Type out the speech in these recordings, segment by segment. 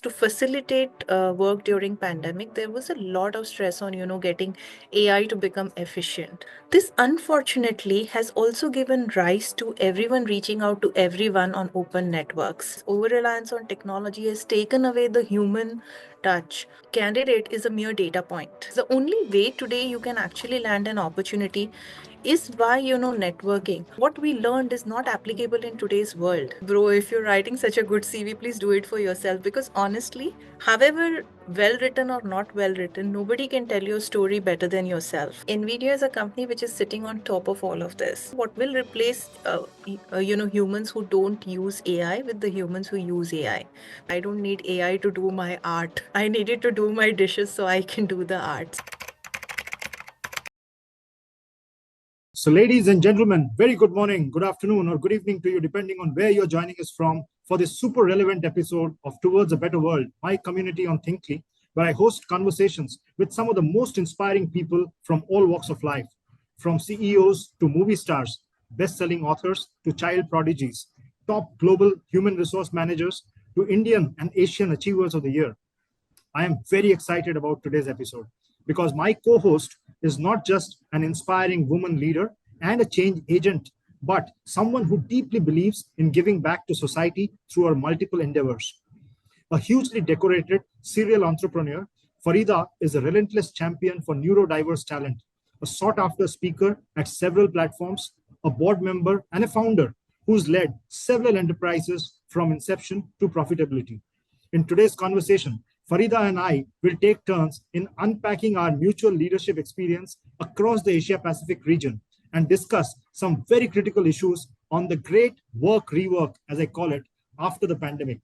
To facilitate work during pandemic, there was a lot of stress on getting AI to become efficient. This unfortunately has also given rise to everyone reaching out to everyone on open networks. Over reliance on technology has taken away the human touch. Candidate is a mere data point. The only way today you can actually land an opportunity is by networking. What we learned is not applicable in today's world. Bro, if you're writing such a good CV, please do it for yourself, because honestly, however well written or not well written, nobody can tell your story better than yourself. Nvidia is a company which is sitting on top of all of this. What will replace humans who don't use AI with the humans who use AI? I don't need AI to do my art. I need it to do my dishes so I can do the arts. So, ladies and gentlemen, very good morning, good afternoon, or good evening to you, depending on where you're joining us from, for this super relevant episode of Towards a Better World, my community on Thinkly, where I host conversations with some of the most inspiring people from all walks of life, from CEOs to movie stars, best selling authors to child prodigies, top global human resource managers to Indian and Asian Achievers of the Year. I am very excited about today's episode because my co host is not just an inspiring woman leader and a change agent, but someone who deeply believes in giving back to society through her multiple endeavors. A hugely decorated serial entrepreneur, Farida is a relentless champion for neurodiverse talent, a sought after speaker at several platforms, a board member, and a founder who's led several enterprises from inception to profitability. In today's conversation, Farida and I will take turns in unpacking our mutual leadership experience across the Asia Pacific region and discuss some very critical issues on the great work rework, as I call it, after the pandemic.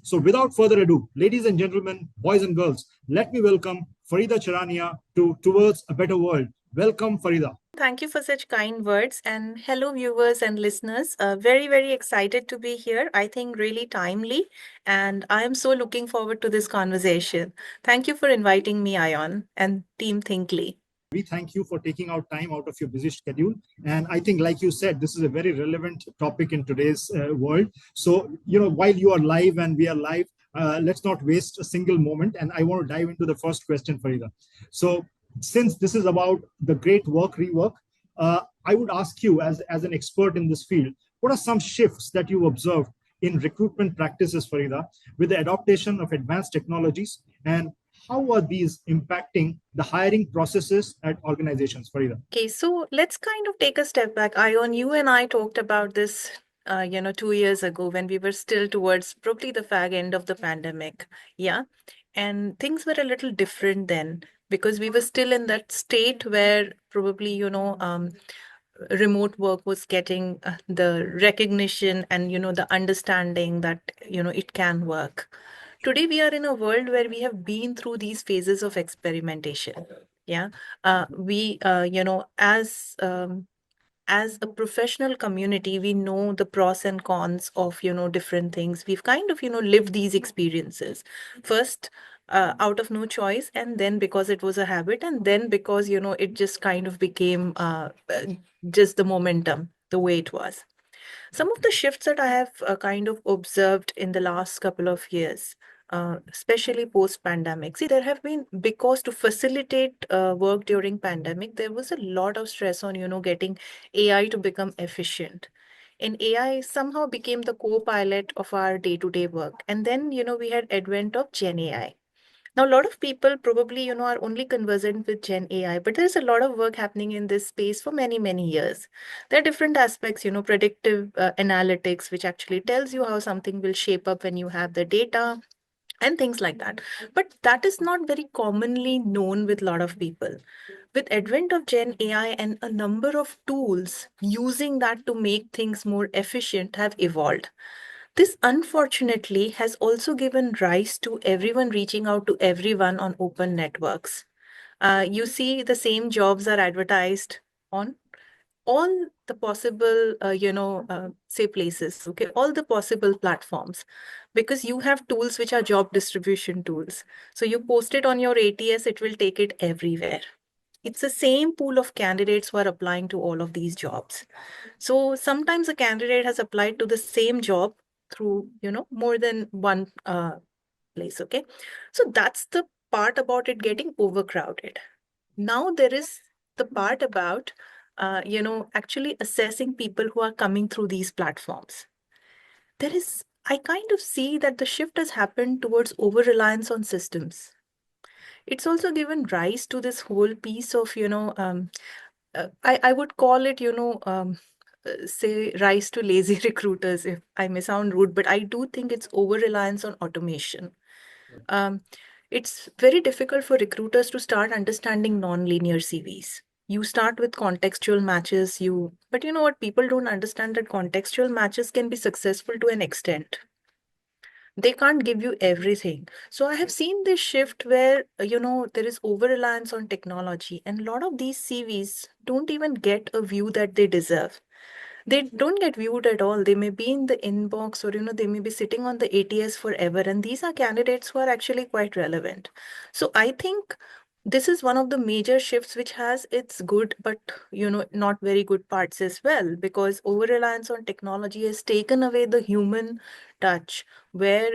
So, without further ado, ladies and gentlemen, boys and girls, let me welcome Farida Charania to Towards a Better World. Welcome, Farida. Thank you for such kind words. And hello, viewers and listeners. Very, very excited to be here. I think really timely. And I am so looking forward to this conversation. Thank you for inviting me, Ayon, and Team Thinkly. We thank you for taking out time out of your busy schedule. And I think, like you said, this is a very relevant topic in today's world. So, while you are live and we are live, let's not waste a single moment. And I want to dive into the first question, Farida. So, since this is about the great work rework, I would ask you, as an expert in this field, what are some shifts that you observed in recruitment practices, Farida, with the adoption of advanced technologies, and how are these impacting the hiring processes at organizations, Farida? Okay, so let's kind of take a step back. Ion, you and I talked about this 2 years ago when we were still towards probably the fag end of the pandemic. Yeah. And things were a little different then because we were still in that state where probably, remote work was getting the recognition and, the understanding that, it can work. Today, we are in a world where we have been through these phases of experimentation. Yeah. We, as a professional community, we know the pros and cons of different things. We've kind of lived these experiences first, out of no choice, and then because it was a habit, and then because it just kind of became just the momentum the way it was. Some of the shifts that I have kind of observed in the last couple of years, especially post pandemic. See, there have been, because to facilitate work during pandemic, there was a lot of stress on getting AI to become efficient. And AI somehow became the co-pilot of our day-to-day work. And then we had advent of Gen AI. Now, a lot of people probably, are only conversant with Gen AI, but there's a lot of work happening in this space for many, many years. There are different aspects, predictive analytics, which actually tells you how something will shape up when you have the data and things like that. But that is not very commonly known with a lot of people. With advent of Gen AI and a number of tools using that to make things more efficient have evolved. This unfortunately has also given rise to everyone reaching out to everyone on open networks. You see, the same jobs are advertised on all the possible, say places, okay, all the possible platforms, because you have tools which are job distribution tools. So you post it on your ATS, it will take it everywhere. It's the same pool of candidates who are applying to all of these jobs. So sometimes a candidate has applied to the same job through, more than one workplace. Okay. So that's the part about it getting overcrowded. Now there is the part about, actually assessing people who are coming through these platforms. I kind of see that the shift has happened towards over reliance on systems. It's also given rise to this whole piece of, I would call it, say, rise to lazy recruiters, if I may sound rude, but I do think it's over reliance on automation. Um, it's very difficult for recruiters to start understanding non-linear CVs. You start with contextual matches, but you know what? People don't understand that contextual matches can be successful to an extent. They can't give you everything. So I have seen this shift where, there is over reliance on technology, and a lot of these CVs don't even get a view that they deserve. They don't get viewed at all. They may be in the inbox, or they may be sitting on the ATS forever, and these are candidates who are actually quite relevant. So I think this is one of the major shifts which has its good but not very good parts as well, because over reliance on technology has taken away the human touch, where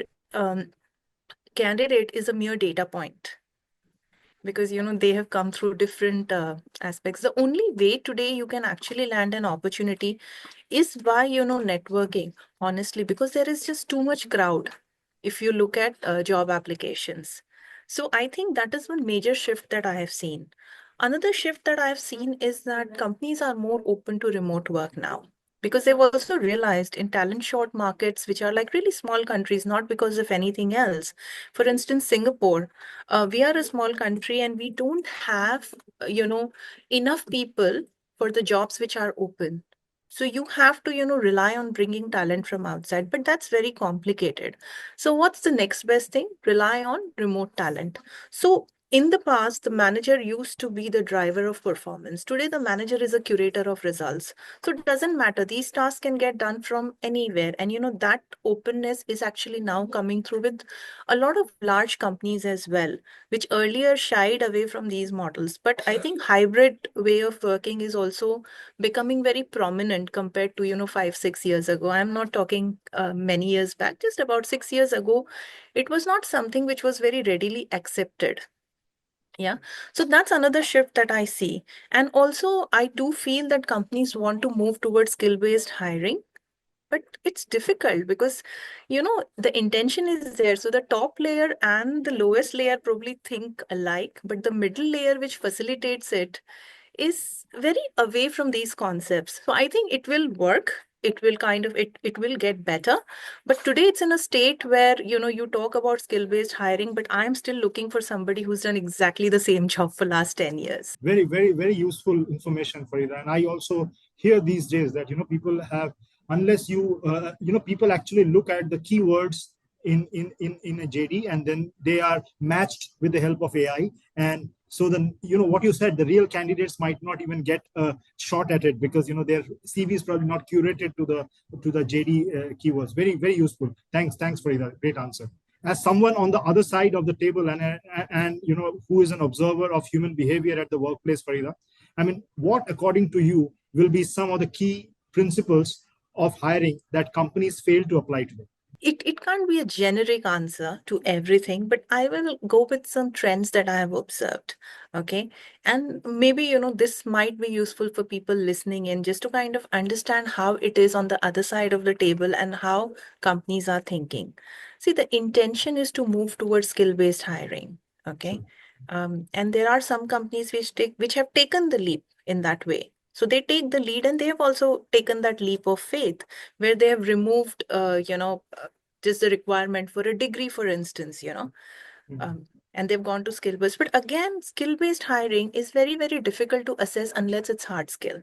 candidate is a mere data point, because they have come through different aspects. The only way today you can actually land an opportunity is by networking, honestly, because there is just too much crowd if you look at job applications. So I think that is one major shift that I have seen. Another shift that I have seen is that companies are more open to remote work now, because they've also realized in talent short markets, which are like really small countries, not because of anything else. For instance, Singapore, we are a small country and we don't have enough people for the jobs which are open. So you have to rely on bringing talent from outside, but that's very complicated. So what's the next best thing? Rely on remote talent. So in the past, the manager used to be the driver of performance. Today, the manager is a curator of results. So it doesn't matter. These tasks can get done from anywhere. And that openness is actually now coming through with a lot of large companies as well, which earlier shied away from these models. But I think hybrid way of working is also becoming very prominent compared to 5 6 years ago. I'm not talking many years back, just about 6 years ago. It was not something which was very readily accepted. Yeah. So that's another shift that I see. And also, I do feel that companies want to move towards skill based hiring, but it's difficult because the intention is there. So the top layer and the lowest layer probably think alike, but the middle layer which facilitates it is very away from these concepts. So I think it will work. It will get better. But today it's in a state where, you talk about skill-based hiring, but I'm still looking for somebody who's done exactly the same job for last 10 years. Very, very, very useful information, Farida. And I also hear these days that people have, unless people actually look at the keywords in a JD, and then they are matched with the help of AI. And so then what you said, the real candidates might not even get a shot at it, because their CV is probably not curated to the JD keywords. Very, very useful. Thanks, Farida. Great answer. As someone on the other side of the table, and who is an observer of human behavior at the workplace, Farida, I mean, what according to you will be some of the key principles of hiring that companies fail to apply today? It can't be a generic answer to everything, but I will go with some trends that I have observed. Okay. And maybe, this might be useful for people listening in, just to kind of understand how it is on the other side of the table and how companies are thinking. See, the intention is to move towards skill-based hiring. Okay. And there are some companies which have taken the leap in that way. So they take the lead, and they have also taken that leap of faith, where they have removed, just the requirement for a degree, for instance, and they've gone to skill based. But again, skill based hiring is very, very difficult to assess unless it's hard skill.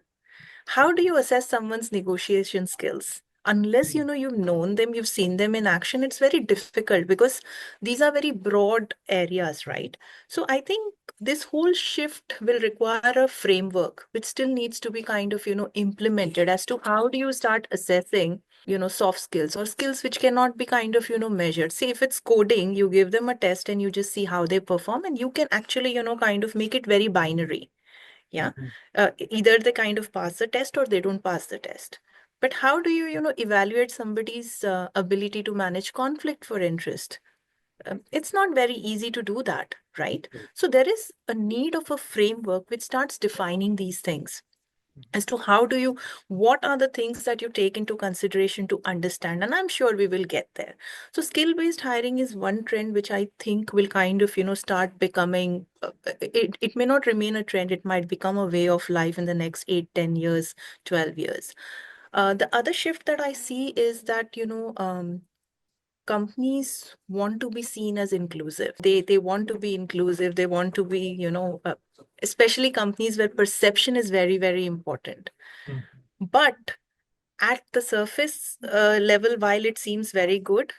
How do you assess someone's negotiation skills? Unless you've known them, you've seen them in action, it's very difficult, because these are very broad areas, right? So I think this whole shift will require a framework which still needs to be kind of implemented, as to how do you start assessing soft skills, or skills which cannot be kind of measured. See, if it's coding, you give them a test and you just see how they perform, and you can actually kind of make it very binary. Yeah. Either they kind of pass the test or they don't pass the test. But how do you evaluate somebody's ability to manage conflict, for interest? It's not very easy to do that, right? So there is a need of a framework which starts defining these things as to how do you, what are the things that you take into consideration to understand, and I'm sure we will get there. So skill based hiring is one trend which I think will kind of start becoming, it may not remain a trend, it might become a way of life in the next 8, 10 years, 12 years. The other shift that I see is that companies want to be seen as inclusive. They want to be inclusive, they want to be especially companies where perception is very, very important. Mm. But at the surface level, while it seems very good,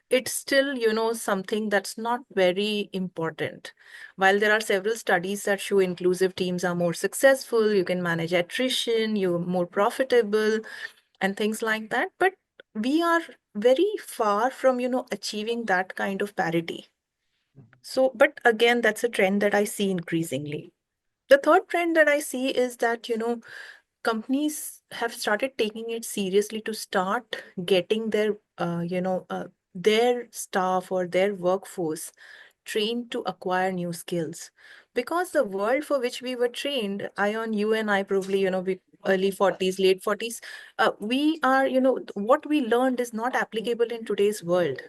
it's still something that's not very important. While there are several studies that show inclusive teams are more successful, you can manage attrition, you're more profitable, and things like that, but we are very far from achieving that kind of parity. So but again, that's a trend that I see increasingly. The third trend that I see is that companies have started taking it seriously to start getting their staff or their workforce trained to acquire new skills, because the world for which we were trained, Ion, you and I probably, we early 40s, late 40s, we are, what we learned is not applicable in today's world.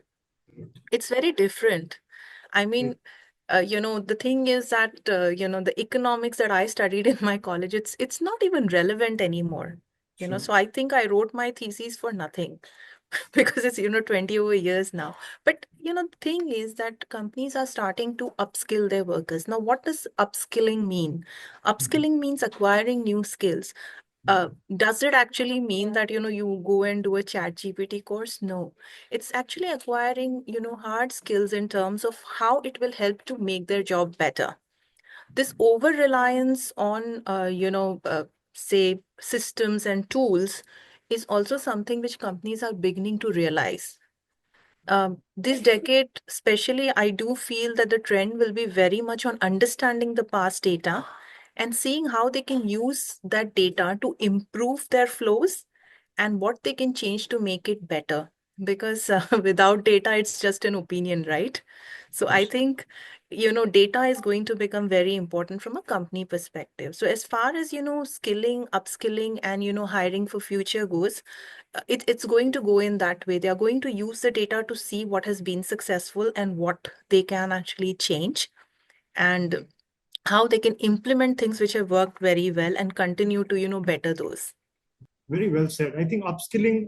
It's very different. I mean, the thing is that the economics that I studied in my college, it's not even relevant anymore. Sure. So I think I wrote my thesis for nothing because it's 20 over years now. But the thing is that companies are starting to upskill their workers. Now, what does upskilling mean? Upskilling means acquiring new skills. Does it actually mean that you go and do a chat GPT course? No, it's actually acquiring hard skills in terms of how it will help to make their job better. This over reliance on say systems and tools is also something which companies are beginning to realize. This decade, especially, I do feel that the trend will be very much on understanding the past data and seeing how they can use that data to improve their flows and what they can change to make it better. Because without data, it's just an opinion, right? So I Yes. think, data is going to become very important from a company perspective. So as far as, skilling, upskilling, and, hiring for future goes, it's going to go in that way. They are going to use the data to see what has been successful and what they can actually change, and how they can implement things which have worked very well and continue to, better those. Very well said. I think upskilling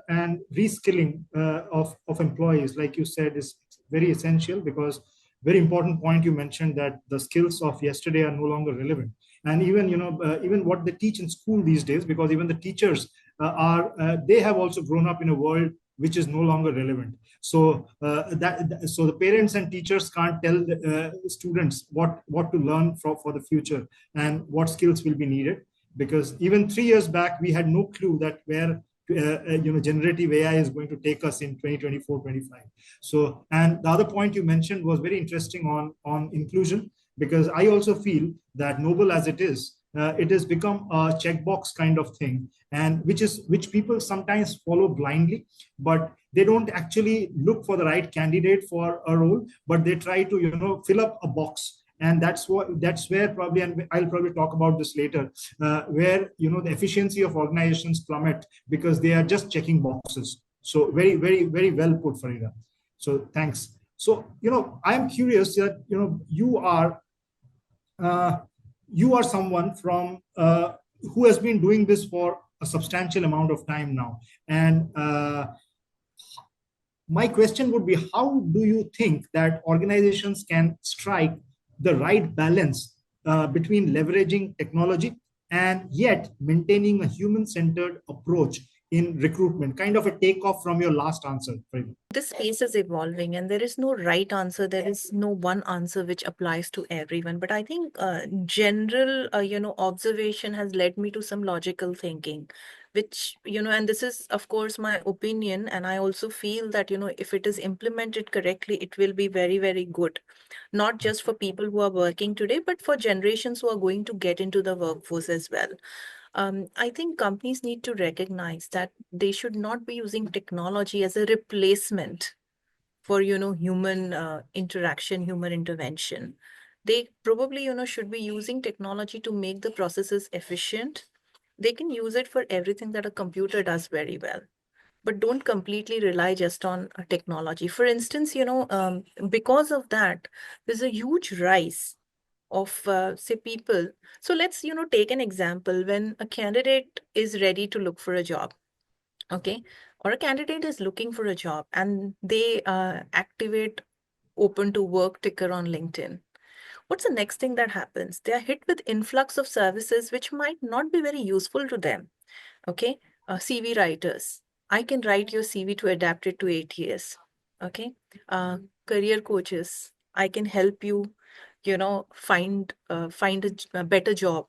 and reskilling of employees, like you said, is very essential, because very important point you mentioned, that the skills of yesterday are no longer relevant. And even even what they teach in school these days, because even the teachers are they have also grown up in a world which is no longer relevant. So so the parents and teachers can't tell the, students what to learn for the future and what skills will be needed, because even 3 years back we had no clue that where generative AI is going to take us in 2024-25. So, and the other point you mentioned was very interesting on inclusion, because I also feel that noble as it has become a checkbox kind of thing, and which people sometimes follow blindly, but they don't actually look for the right candidate for a role, but they try to fill up a box. And that's where probably, and I'll probably talk about this later, where the efficiency of organizations plummet because they are just checking boxes. So very, very, very well put, Farida. So thanks. So I'm curious that uh, you are someone from who has been doing this for a substantial amount of time now, and my question would be, how do you think that organizations can strike the right balance between leveraging technology and yet maintaining a human-centered approach in recruitment? Kind of a takeoff from your last answer, Farida. This space is evolving and there is no right answer. There is no one answer which applies to everyone. But I think general, observation has led me to some logical thinking, which, and this is, of course, my opinion. And I also feel that, if it is implemented correctly, it will be very, very good, not just for people who are working today, but for generations who are going to get into the workforce as well. I think companies need to recognize that they should not be using technology as a replacement for, human interaction, human intervention. They probably, should be using technology to make the processes efficient. They can use it for everything that a computer does very well, but don't completely rely just on technology. For instance, because of that, there's a huge rise of, say, people. So let's, take an example. When a candidate is ready to look for a job, okay, or a candidate is looking for a job, and they activate open to work ticker on LinkedIn, what's the next thing that happens? They are hit with influx of services which might not be very useful to them. Okay. CV writers. I can write your CV to adapt it to ATS. Okay. Career coaches. I can help you, find a better job.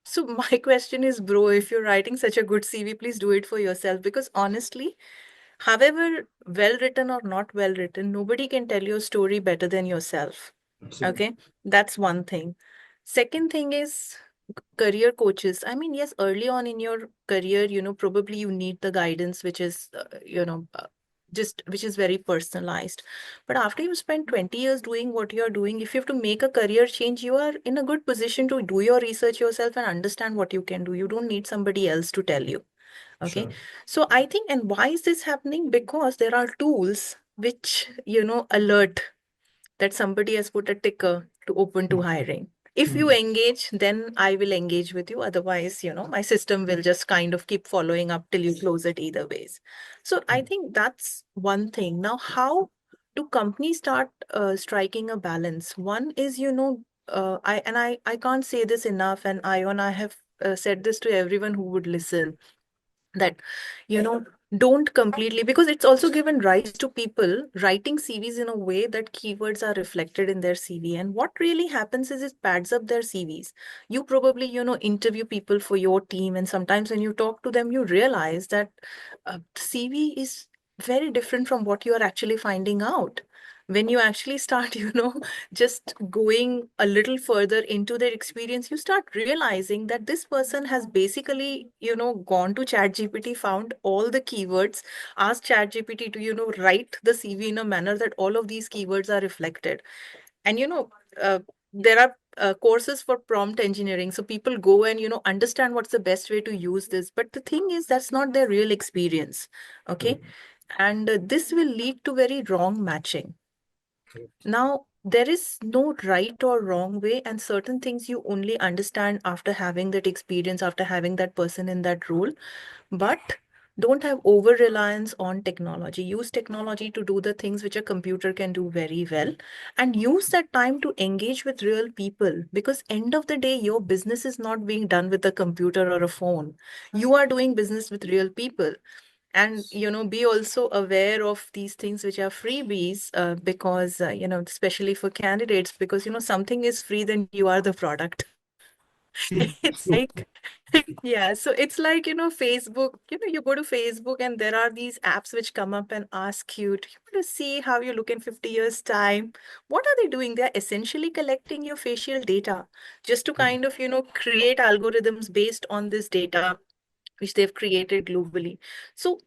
So my question is, bro, if you're writing such a good CV, please do it for yourself, because honestly, however well written or not well written, nobody can tell your story better than yourself. Absolutely. Okay. That's one thing. Second thing is career coaches. I mean, yes, early on in your career, probably you need the guidance, which is, just which is very personalized. But after you spend 20 years doing what you're doing, if you have to make a career change, you are in a good position to do your research yourself and understand what you can do. You don't need somebody else to tell you. Okay. Sure. So I think, and why is this happening? Because there are tools which, alert that somebody has put a ticker to open to hiring. If you Mhm. engage, then I will engage with you. Otherwise, my system will just kind of keep following up till you close it either ways. So I think that's one thing. Now, how do companies start striking a balance? One is, I can't say this enough, and I have said this to everyone who would listen, that don't completely, because it's also given rise to people writing CVs in a way that keywords are reflected in their CV, and what really happens is it pads up their CVs. You probably interview people for your team, and sometimes when you talk to them you realize that CV is very different from what you are actually finding out. When you actually start just going a little further into their experience, you start realizing that this person has basically, gone to ChatGPT, found all the keywords, asked ChatGPT to, write the CV in a manner that all of these keywords are reflected. And, there are courses for prompt engineering. So people go and, understand what's the best way to use this. But the thing is, that's not their real experience. Okay. Correct. And this will lead to very wrong matching. Correct. Now, there is no right or wrong way, and certain things you only understand after having that experience, after having that person in that role. But don't have over reliance on technology. Use technology to do the things which a computer can do very well, and use that time to engage with real people, because end of the day your business is not being done with a computer or a phone. You are doing business with real people. And be also aware of these things which are freebies, because especially for candidates, because something is free, then you are the product. It's True. like yeah, so it's like Facebook, you go to Facebook and there are these apps which come up and ask you, do you want to see how you look in 50 years time? What are they doing? They're essentially collecting your facial data, just to kind of create algorithms based on this data which they've created globally. So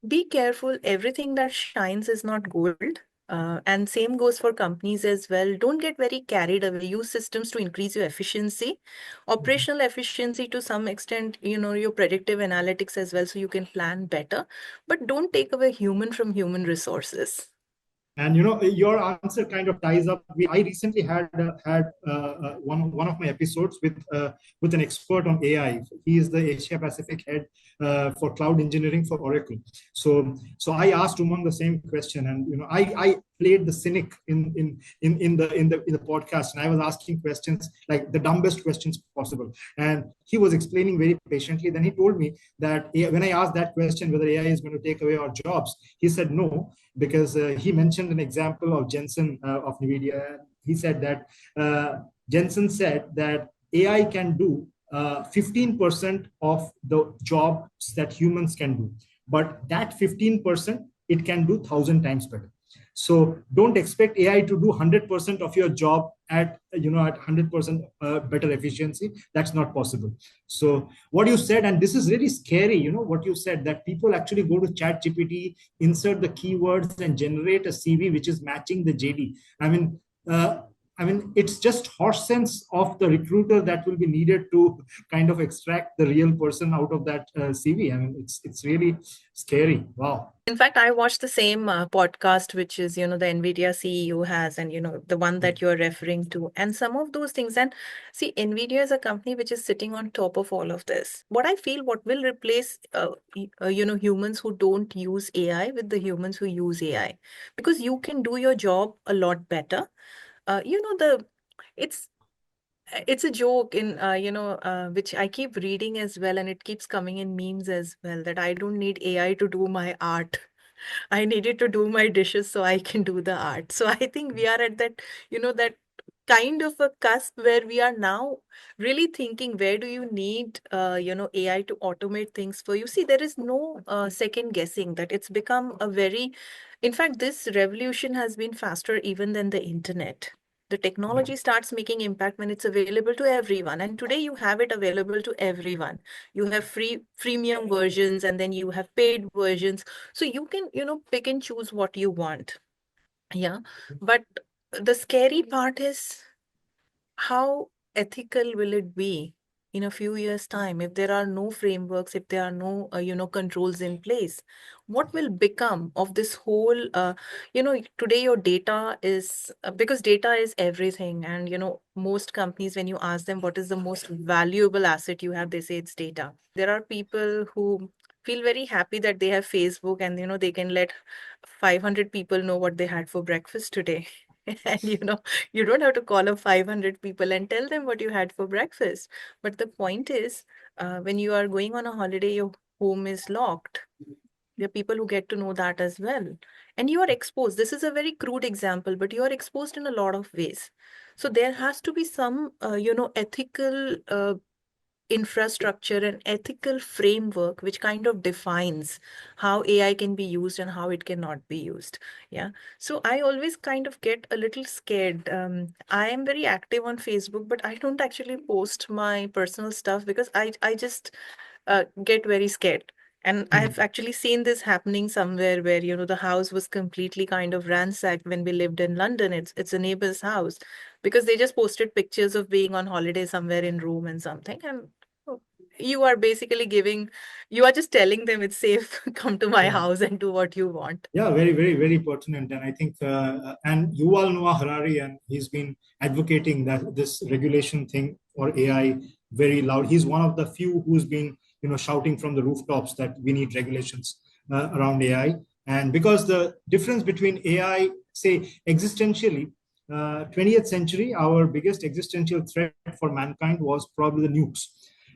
be careful. Everything that shines is not gold. And same goes for companies as well. Don't get very carried away. Use systems to increase your efficiency, Mhm. operational efficiency to some extent, your predictive analytics as well, so you can plan better. But don't take away human from human resources. And your answer kind of ties up. I recently had one of my episodes with an expert on AI. He is the Asia Pacific head for cloud engineering for Oracle. So I asked Umang the same question, and I played the cynic in the podcast, and I was asking questions like the dumbest questions possible, and he was explaining very patiently. Then he told me that when I asked that question whether AI is going to take away our jobs, he said no, because he mentioned an example of Jensen of NVIDIA. He said that Jensen said that AI can do 15% of the jobs that humans can do, but that 15% it can do 1,000 times better. So don't expect AI to do 100% of your job at, at 100% better efficiency. That's not possible. So what you said, and this is really scary, what you said, that people actually go to chat gpt, insert the keywords and generate a CV which is matching the JD. uh, it's just horse sense of the recruiter that will be needed to kind of extract the real person out of that CV. It's really scary. Wow. In fact, I watched the same podcast, which is, the NVIDIA CEO has, and, the one that you're referring to, and some of those things. And see, NVIDIA is a company which is sitting on top of all of this. What I feel, what will replace, humans who don't use AI with the humans who use AI, because you can do your job a lot better. It's it's a joke in which I keep reading as well, and it keeps coming in memes as well, that I don't need AI to do my art. I needed to do my dishes so I can do the art. So I think we are at that, that kind of a cusp where we are now really thinking, where do you need AI to automate things for you? See, there is no second guessing that. It's become a very, in fact, this revolution has been faster even than the internet. The technology starts making impact when it's available to everyone, and today you have it available to everyone. You have free freemium versions, and then you have paid versions, so you can, pick and choose what you want. Yeah. But the scary part is, how ethical will it be in a few years' time if there are no frameworks, if there are no, controls in place? What will become of this whole, today your data is, because data is everything. And, most companies, when you ask them what is the most valuable asset you have, they say it's data. There are people who feel very happy that they have Facebook, and, they can let 500 people know what they had for breakfast today. And, you don't have to call up 500 people and tell them what you had for breakfast. But the point is, when you are going on a holiday, your home is locked. There are people who get to know that as well. And you are exposed. This is a very crude example, but you are exposed in a lot of ways. So there has to be some, ethical infrastructure and ethical framework which kind of defines how AI can be used and how it cannot be used. Yeah. So I always kind of get a little scared. I am very active on Facebook, but I don't actually post my personal stuff because I just get very scared. And I've actually seen this happening somewhere where, the house was completely kind of ransacked when we lived in London. It's a neighbor's house because they just posted pictures of being on holiday somewhere in Rome and something. And oh, you are basically you are just telling them it's safe, come to my Yeah. house and do what you want. Yeah, very, very, very pertinent. And I think, and Yuval Noah Harari, and he's been advocating that this regulation thing for AI very loud. He's one of the few who's been, shouting from the rooftops that we need regulations around AI. And because the difference between AI, say, existentially, 20th century, our biggest existential threat for mankind was probably the nukes.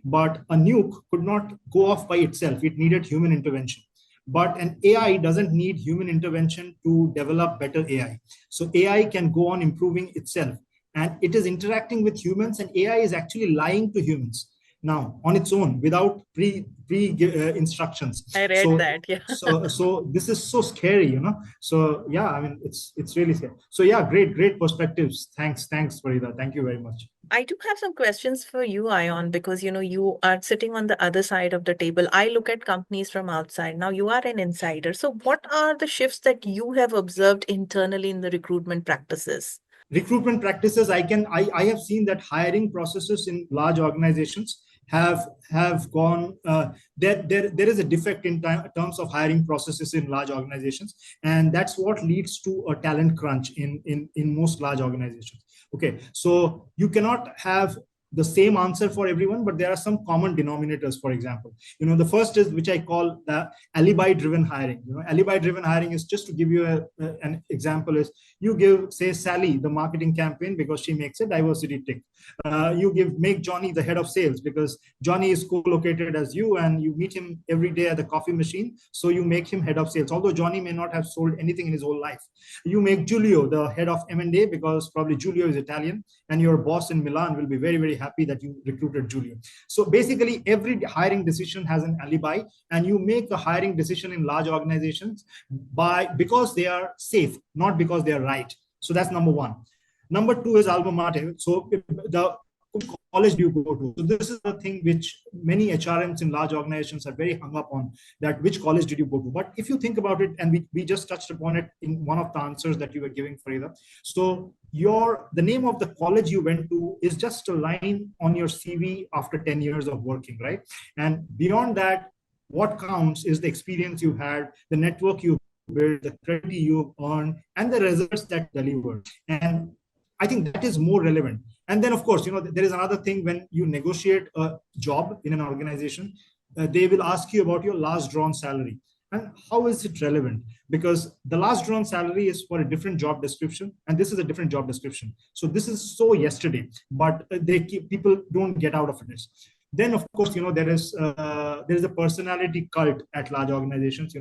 But a nuke could not go off by itself. It needed human intervention, but an AI doesn't need human intervention to develop better AI. So AI can go on improving itself, and it is interacting with humans, and AI is actually lying to humans now on its own without pre instructions. I read So that. Yeah. this is so scary, So yeah, it's really scary. So yeah, great perspectives. Thanks, Farida. Thank you very much. I do have some questions for you, Ion, because you are sitting on the other side of the table. I look at companies from outside. Now you are an insider. So what are the shifts that you have observed internally in the recruitment practices? Recruitment practices, I have seen that hiring processes in large organizations have gone, there is a defect in terms of hiring processes in large organizations, and that's what leads to a talent crunch in most large organizations. Okay, so you cannot have the same answer for everyone, but there are some common denominators. For example, the first is, which I call the alibi driven hiring. Alibi driven hiring is, just to give you an example, is you give, say, Sally the marketing campaign because she makes a diversity tick. You make Johnny the head of sales because Johnny is co-located as you, and you meet him every day at the coffee machine, so you make him head of sales, although Johnny may not have sold anything in his whole life. You make Giulio the head of M&A because probably Giulio is Italian, and your boss in Milan will be very, very happy that you recruited Julia. So basically, every hiring decision has an alibi, and you make a hiring decision in large organizations because they are safe, not because they are right. So that's number one. Number two is alma mater. So the college do you go to? So this is the thing which many HRMs in large organizations are very hung up on, that which college did you go to? But if you think about it, and we just touched upon it in one of the answers that you were giving, Farida. So the name of the college you went to is just a line on your CV after 10 years of working, right? And beyond that, what counts is the experience you had, the network you built, the credit you've earned, and the results that delivered. And I think that is more relevant. And then, of course, there is another thing when you negotiate a job in an organization, they will ask you about your last drawn salary. And how is it relevant? Because the last drawn salary is for a different job description, and this is a different job description. So this is so yesterday, but people don't get out of it. Then, of course, there is a personality cult at large organizations.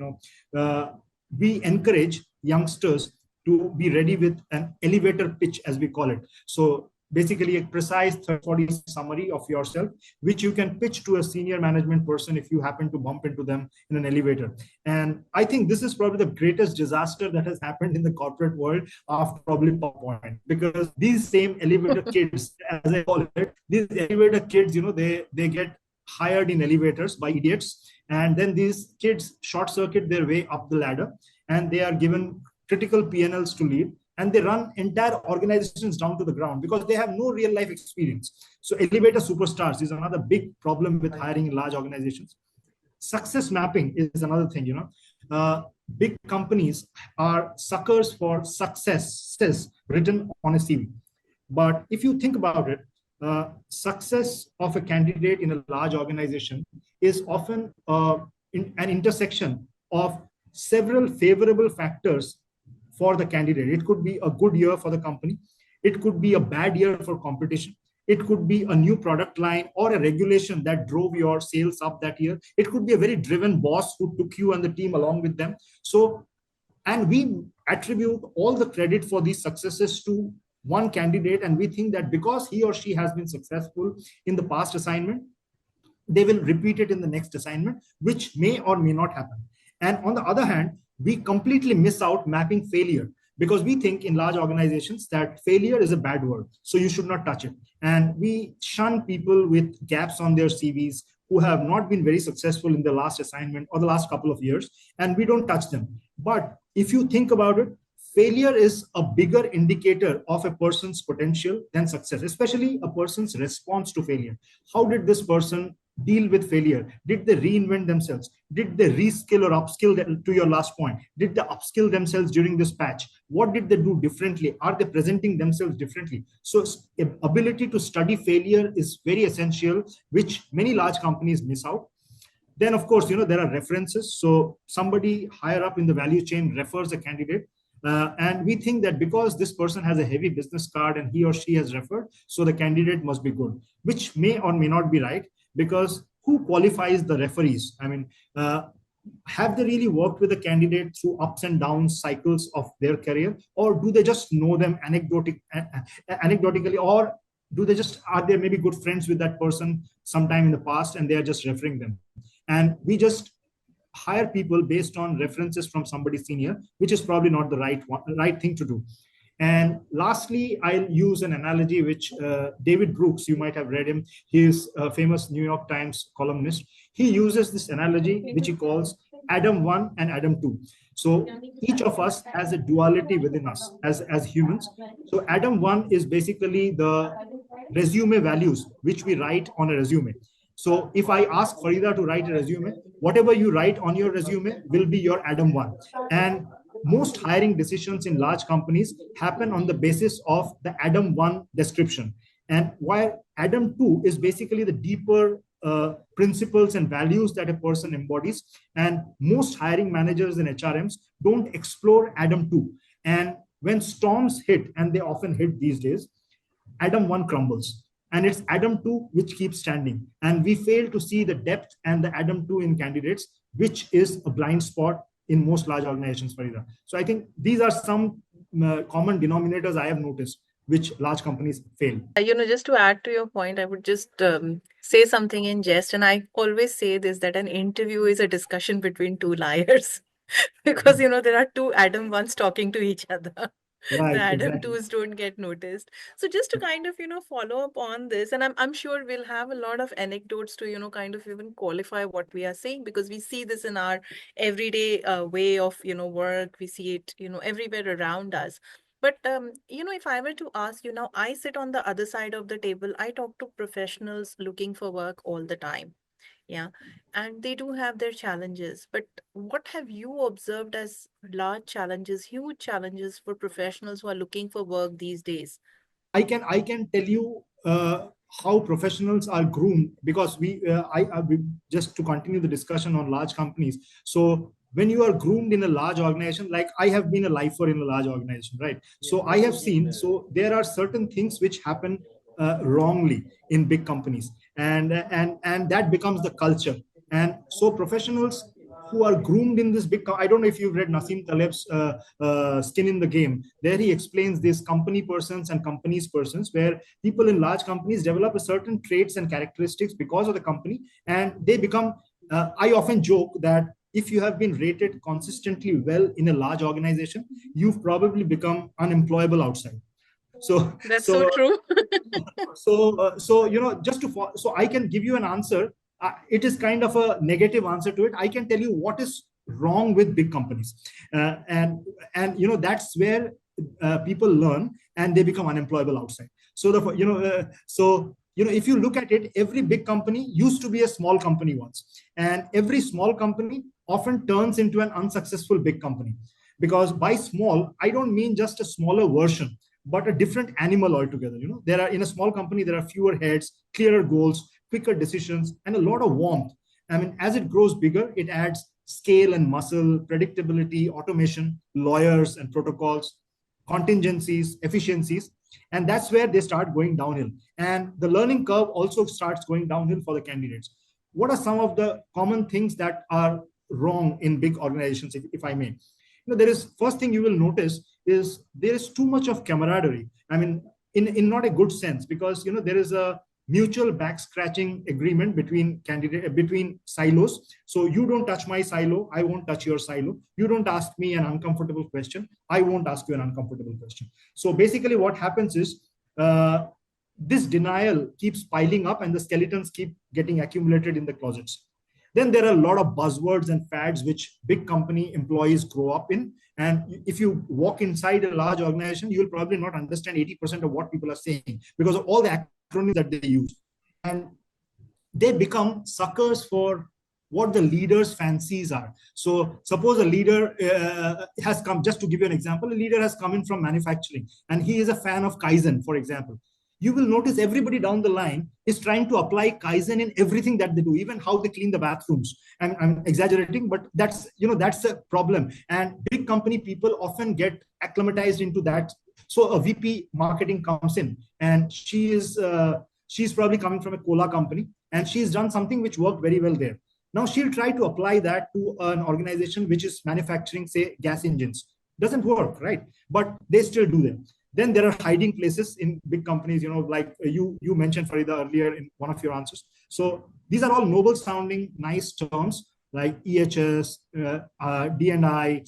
We encourage youngsters to be ready with an elevator pitch, as we call it. So basically a precise 30-40 summary of yourself, which you can pitch to a senior management person if you happen to bump into them in an elevator. And I think this is probably the greatest disaster that has happened in the corporate world after probably PowerPoint, because these same elevator kids, as I call it, these elevator kids, they get hired in elevators by idiots. And then these kids short circuit their way up the ladder, and they are given critical P&Ls to lead, and they run entire organizations down to the ground because they have no real life experience. So elevator superstars is another big problem with hiring in large organizations. Success mapping is another thing. Big companies are suckers for successes written on a CV. But if you think about it, success of a candidate in a large organization is often an intersection of several favorable factors for the candidate. It could be a good year for the company. It could be a bad year for competition. It could be a new product line or a regulation that drove your sales up that year. It could be a very driven boss who took you and the team along with them. So, and we attribute all the credit for these successes to one candidate. And we think that because he or she has been successful in the past assignment, they will repeat it in the next assignment, which may or may not happen. And on the other hand, we completely miss out mapping failure, because we think in large organizations that failure is a bad word, so you should not touch it. And we shun people with gaps on their CVs who have not been very successful in the last assignment or the last couple of years, and we don't touch them. But if you think about it, failure is a bigger indicator of a person's potential than success, especially a person's response to failure. How did this person deal with failure? Did they reinvent themselves? Did they reskill or upskill, to your last point? Did they upskill themselves during this patch? What did they do differently? Are they presenting themselves differently? So ability to study failure is very essential, which many large companies miss out. Then, of course, there are references. So somebody higher up in the value chain refers a candidate. And we think that because this person has a heavy business card and he or she has referred, so the candidate must be good, which may or may not be right, because who qualifies the referees? I mean, have they really worked with a candidate through ups and downs cycles of their career, or do they just know them anecdotically, or are they maybe good friends with that person sometime in the past and they are just referring them? And we just hire people based on references from somebody senior, which is probably not the right thing to do. And lastly, I'll use an analogy which David Brooks, you might have read him, he is a famous New York Times columnist. He uses this analogy, which he calls Adam 1 and Adam 2. So each of us has a duality within us as humans. So Adam 1 is basically the resume values, which we write on a resume. So if I ask Farida to write a resume, whatever you write on your resume will be your Adam 1. And most hiring decisions in large companies happen on the basis of the Adam 1 description. And while Adam 2 is basically the deeper principles and values that a person embodies. And most hiring managers and HRMs don't explore Adam 2. And when storms hit, and they often hit these days, Adam 1 crumbles. And it's Adam 2 which keeps standing. And we fail to see the depth and the Adam 2 in candidates, which is a blind spot in most large organizations, Farida. So I think these are some common denominators I have noticed. which large companies fail. Just to add to your point, I would just say something in jest. And I always say this, that an interview is a discussion between two liars. Because, there are two Adam ones talking to each other. The Right, Adam exactly. twos don't get noticed. So just to kind of, follow up on this, and I'm sure we'll have a lot of anecdotes to, kind of even qualify what we are saying, because we see this in our everyday way of, work. We see it, everywhere around us. But if I were to ask you now, I sit on the other side of the table. I talk to professionals looking for work all the time. Yeah. And they do have their challenges. But what have you observed as large challenges, huge challenges for professionals who are looking for work these days? I can tell you how professionals are groomed, because we just to continue the discussion on large companies. So when you are groomed in a large organization, like I have been a lifer in a large organization, right? So I have seen, so there are certain things which happen wrongly in big companies, and that becomes the culture. And so professionals who are groomed in this I don't know if you've read Nassim Taleb's Skin in the Game. There he explains this company persons and companies persons, where people in large companies develop a certain traits and characteristics because of the company, and they become. I often joke that if you have been rated consistently well in a large organization, you've probably become unemployable outside. So, That's so so true. so just to so I can give you an answer. It is kind of a negative answer to it. I can tell you what is wrong with big companies, and that's where people learn and they become unemployable outside. So the if you look at it, every big company used to be a small company once, and every small company often turns into an unsuccessful big company. Because by small, I don't mean just a smaller version, but a different animal altogether. There are, in a small company, there are fewer heads, clearer goals, quicker decisions, and a lot of warmth. I mean, as it grows bigger, it adds scale and muscle, predictability, automation, lawyers and protocols, contingencies, efficiencies. And that's where they start going downhill. And the learning curve also starts going downhill for the candidates. What are some of the common things that are wrong in big organizations, if I may? There is, first thing you will notice is there is too much of camaraderie. I mean, in not a good sense, because there is a mutual back scratching agreement between silos. So you don't touch my silo, I won't touch your silo. You don't ask me an uncomfortable question, I won't ask you an uncomfortable question. So basically what happens is, this denial keeps piling up and the skeletons keep getting accumulated in the closets. Then there are a lot of buzzwords and fads which big company employees grow up in. And if you walk inside a large organization, you will probably not understand 80% of what people are saying because of all the acronyms that they use. And they become suckers for what the leader's fancies are. So suppose a leader has come, just to give you an example, a leader has come in from manufacturing and he is a fan of Kaizen, for example. You will notice everybody down the line is trying to apply Kaizen in everything that they do, even how they clean the bathrooms. I'm exaggerating, but that's a problem. And big company people often get acclimatized into that. So a VP marketing comes in, and she's probably coming from a cola company, and she's done something which worked very well there. Now she'll try to apply that to an organization which is manufacturing, say, gas engines. Doesn't work, right? But they still do them. Then there are hiding places in big companies, like you mentioned, Farida, earlier in one of your answers. So these are all noble sounding, nice terms like EHS, D&I,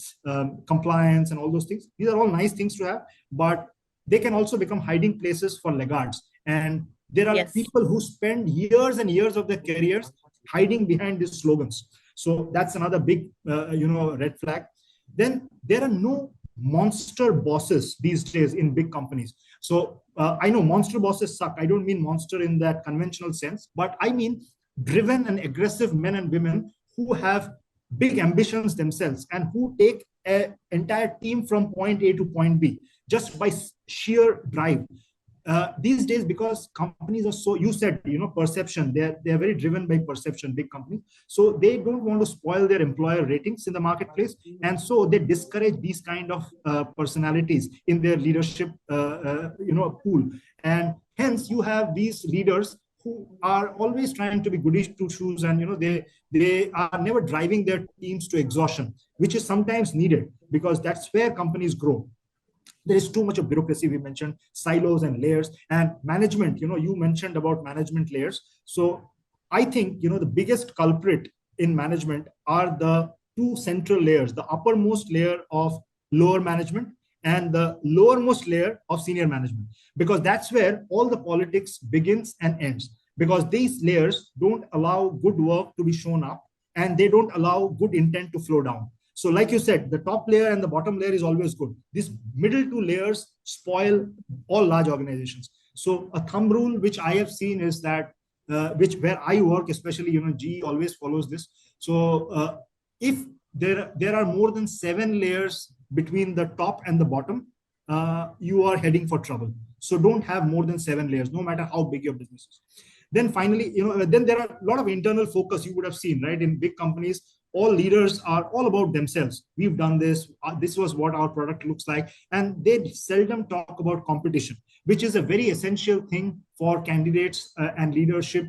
compliance, and all those things. These are all nice things to have, but they can also become hiding places for laggards. And there are Yes. people who spend years and years of their careers hiding behind these slogans. So that's another big, red flag. Then there are no monster bosses these days in big companies. So I know monster bosses suck. I don't mean monster in that conventional sense, but I mean driven and aggressive men and women who have big ambitions themselves and who take an entire team from point A to point B just by sheer drive. These days, because companies are so, you said, perception, they're very driven by perception, big companies. So they don't want to spoil their employer ratings in the marketplace. And so they discourage these kind of personalities in their leadership, pool. And hence you have these leaders who are always trying to be goody two shoes, and they are never driving their teams to exhaustion, which is sometimes needed because that's where companies grow. there is too much of bureaucracy. We mentioned silos and layers and management. You mentioned about management layers. So I think the biggest culprit in management are the two central layers: the uppermost layer of lower management and the lowermost layer of senior management, because that's where all the politics begins and ends, because these layers don't allow good work to be shown up, and they don't allow good intent to flow down. So, like you said, the top layer and the bottom layer is always good. These middle two layers spoil all large organizations. So, a thumb rule which I have seen is that, which where I work, especially, GE always follows this. So, if there are more than 7 layers between the top and the bottom, you are heading for trouble. So, don't have more than 7 layers, no matter how big your business is. Then finally, then there are a lot of internal focus. You would have seen, right, in big companies, all leaders are all about themselves. We've done this, this was what our product looks like, and they seldom talk about competition, which is a very essential thing for candidates and leadership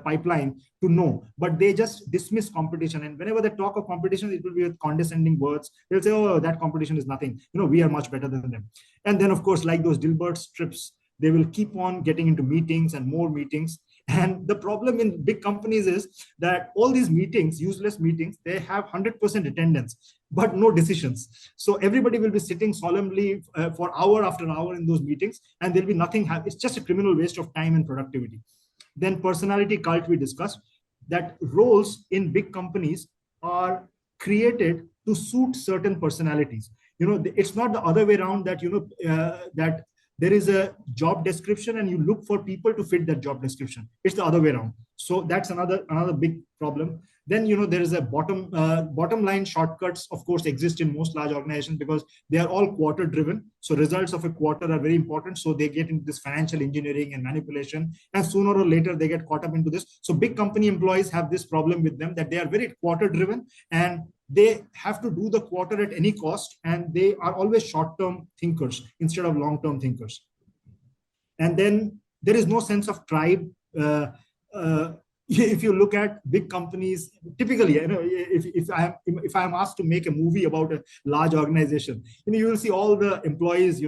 pipeline to know. But they just dismiss competition, and whenever they talk of competition, it will be with condescending words. They'll say, oh, that competition is nothing, we are much better than them. And then, of course, like those Dilbert strips, they will keep on getting into meetings and more meetings. And the problem in big companies is that all these meetings, useless meetings, they have 100% attendance, but no decisions. So everybody will be sitting solemnly for hour after hour in those meetings, and there'll be nothing. It's just a criminal waste of time and productivity. Then personality cult, we discussed that roles in big companies are created to suit certain personalities. It's not the other way around, that that there is a job description and you look for people to fit that job description. It's the other way around. So that's another big problem. Then there is a bottom line shortcuts, of course, exist in most large organizations, because they are all quarter driven. So results of a quarter are very important. So they get into this financial engineering and manipulation, and sooner or later they get caught up into this. So big company employees have this problem with them, that they are very quarter driven, and they have to do the quarter at any cost, and they are always short-term thinkers instead of long-term thinkers. And then there is no sense of tribe. If you look at big companies, typically, if I'm asked to make a movie about a large organization, you will see all the employees,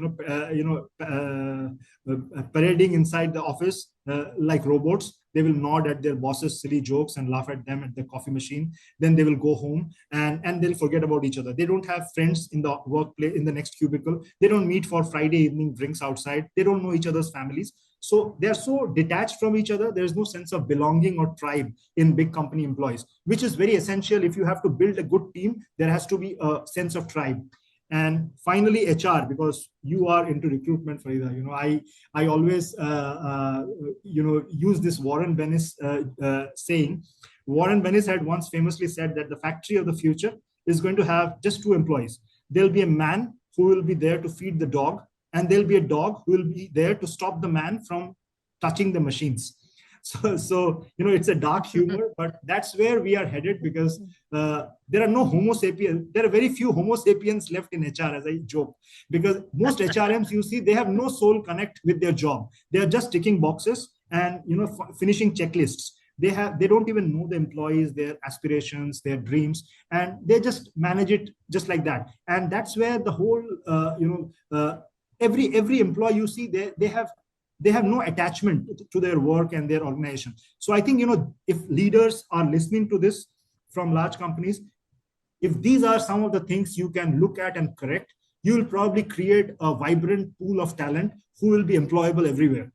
parading inside the office like robots. They will nod at their bosses' silly jokes and laugh at them at the coffee machine. Then they will go home and they'll forget about each other. They don't have friends in the workplace, in the next cubicle. They don't meet for Friday evening drinks outside. They don't know each other's families. So they're so detached from each other. There's no sense of belonging or tribe in big company employees, which is very essential. If you have to build a good team, there has to be a sense of tribe. And finally, HR, because you are into recruitment, Farida. I always use this Warren Bennis saying. Warren Bennis had once famously said that the factory of the future is going to have just 2 employees. There'll be a man who will be there to feed the dog, and there'll be a dog who will be there to stop the man from touching the machines. So it's a dark humor, but that's where we are headed, because there are no Homo sapiens. There are very few Homo sapiens left in HR, as I joke, because most HRMs you see, they have no soul connect with their job. They are just ticking boxes and finishing checklists. They don't even know the employees, their aspirations, their dreams, and they just manage it just like that. And that's where the whole every employee you see, they have no attachment to their work and their organization. So I think, if leaders are listening to this from large companies, if these are some of the things you can look at and correct, you will probably create a vibrant pool of talent who will be employable everywhere.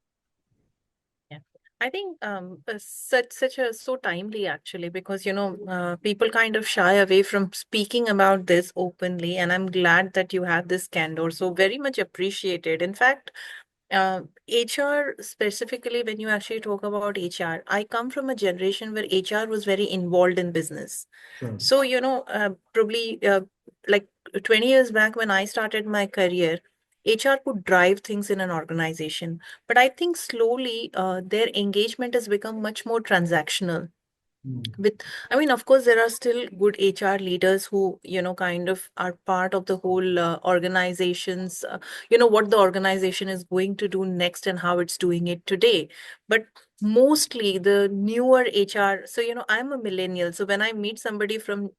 Yeah, I think so timely, actually, because people kind of shy away from speaking about this openly, and I'm glad that you have this candor. So very much appreciated. In fact, HR specifically, when you actually talk about HR, I come from a generation where HR was very involved in business. Sure. So, probably like 20 years back when I started my career, HR could drive things in an organization. But I think slowly their engagement has become much more transactional. with, I mean, of course there are still good HR leaders who, kind of are part of the whole organizations, what the organization is going to do next and how it's doing it today. But mostly the newer HR, so I'm a millennial, so when I meet somebody from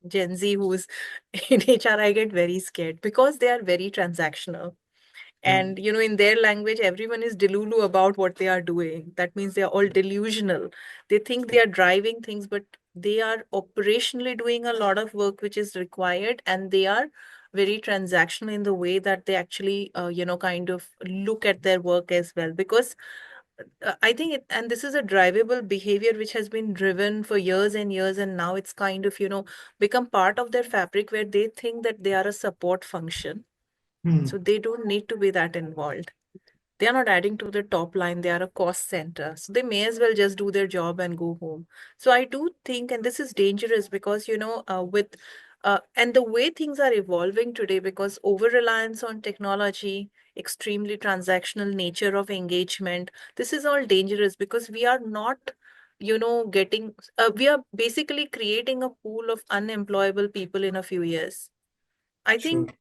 Gen Z who's in HR, I get very scared because they are very transactional. And in their language, everyone is delulu about what they are doing. That means they are all delusional. They think they are driving things, but they are operationally doing a lot of work which is required, and they are very transactional in the way that they actually kind of look at their work as well. Because I think and this is a drivable behavior which has been driven for years and years, and now it's kind of become part of their fabric, where they think that they are a support function, Hmm. so they don't need to be that involved. They are not adding to the top line, they are a cost center. So they may as well just do their job and go home. So I do think, and this is dangerous because, and the way things are evolving today, because over reliance on technology, extremely transactional nature of engagement, this is all dangerous because we are not, we are basically creating a pool of unemployable people in a few years. I Sure. think,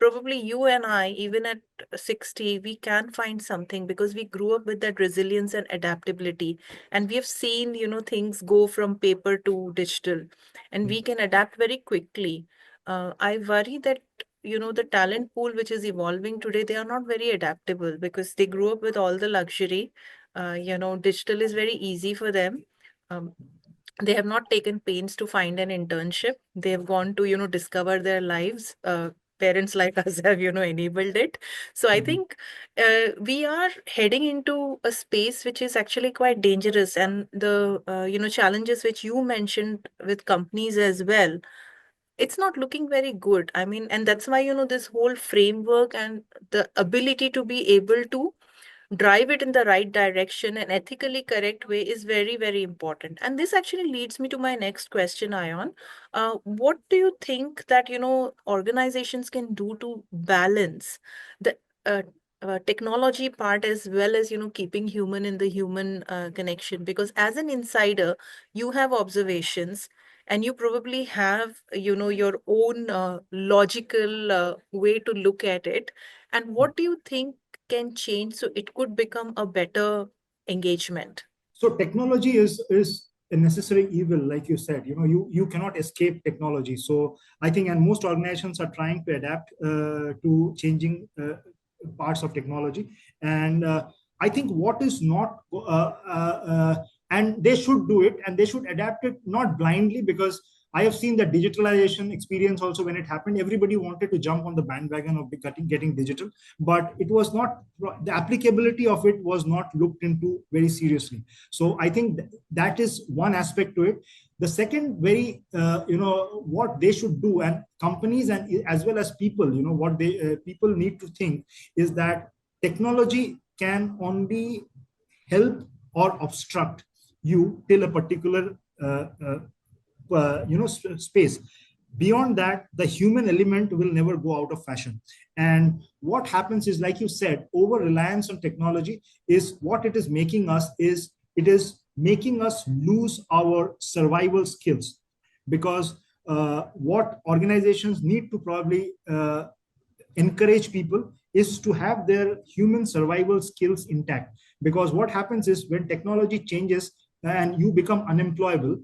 probably you and I, even at 60, we can find something because we grew up with that resilience and adaptability. And we have seen, things go from paper to digital, and we can adapt very quickly. I worry that, the talent pool which is evolving today, they are not very adaptable because they grew up with all the luxury. Digital is very easy for them. Um, they have not taken pains to find an internship. They have gone to discover their lives. Parents like us have enabled it. So I Mhm. think we are heading into a space which is actually quite dangerous, and the challenges which you mentioned with companies as well, it's not looking very good. I mean, and that's why this whole framework and the ability to be able to drive it in the right direction and ethically correct way is very, very important. And this actually leads me to my next question, Ayon. What do you think that organizations can do to balance the uh, technology part as well as keeping human in the human connection? Because as an insider, you have observations, and you probably have your own logical way to look at it. And what do you think can change so it could become a better engagement? So technology is a necessary evil, like you said. You cannot escape technology. So I think, and most organizations are trying to adapt to changing parts of technology. And I think what is not and they should do it, and they should adapt it not blindly, because I have seen the digitalization experience also. When it happened, everybody wanted to jump on the bandwagon of getting digital, but it was not, the applicability of it was not looked into very seriously. So I think that is one aspect to it. The second, very what they should do, and companies and as well as people, what they people need to think is that technology can only help or obstruct you till a particular space. Beyond that, the human element will never go out of fashion. And what happens is, like you said, over reliance on technology is what it is making us is, it is making us lose our survival skills. Because what organizations need to probably encourage people is to have their human survival skills intact. Because what happens is, when technology changes and you become unemployable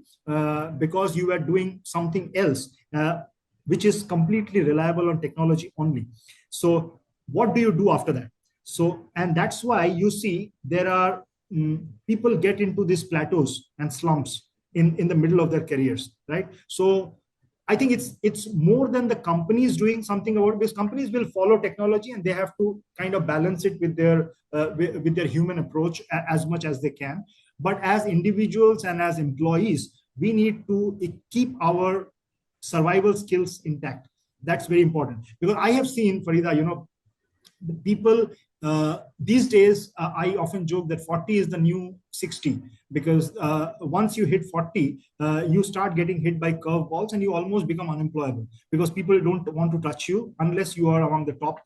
because you are doing something else which is completely reliable on technology only, so what do you do after that? So, and that's why you see there are people get into these plateaus and slumps in the middle of their careers, right? So I think it's more than the companies doing something about it, because companies will follow technology and they have to kind of balance it with their human approach as much as they can. But as individuals and as employees, we need to keep our survival skills intact. That's very important, because I have seen, Farida, the people these days, I often joke that 40 is the new 60, because once you hit 40, you start getting hit by curveballs and you almost become unemployable, because people don't want to touch you unless you are among the top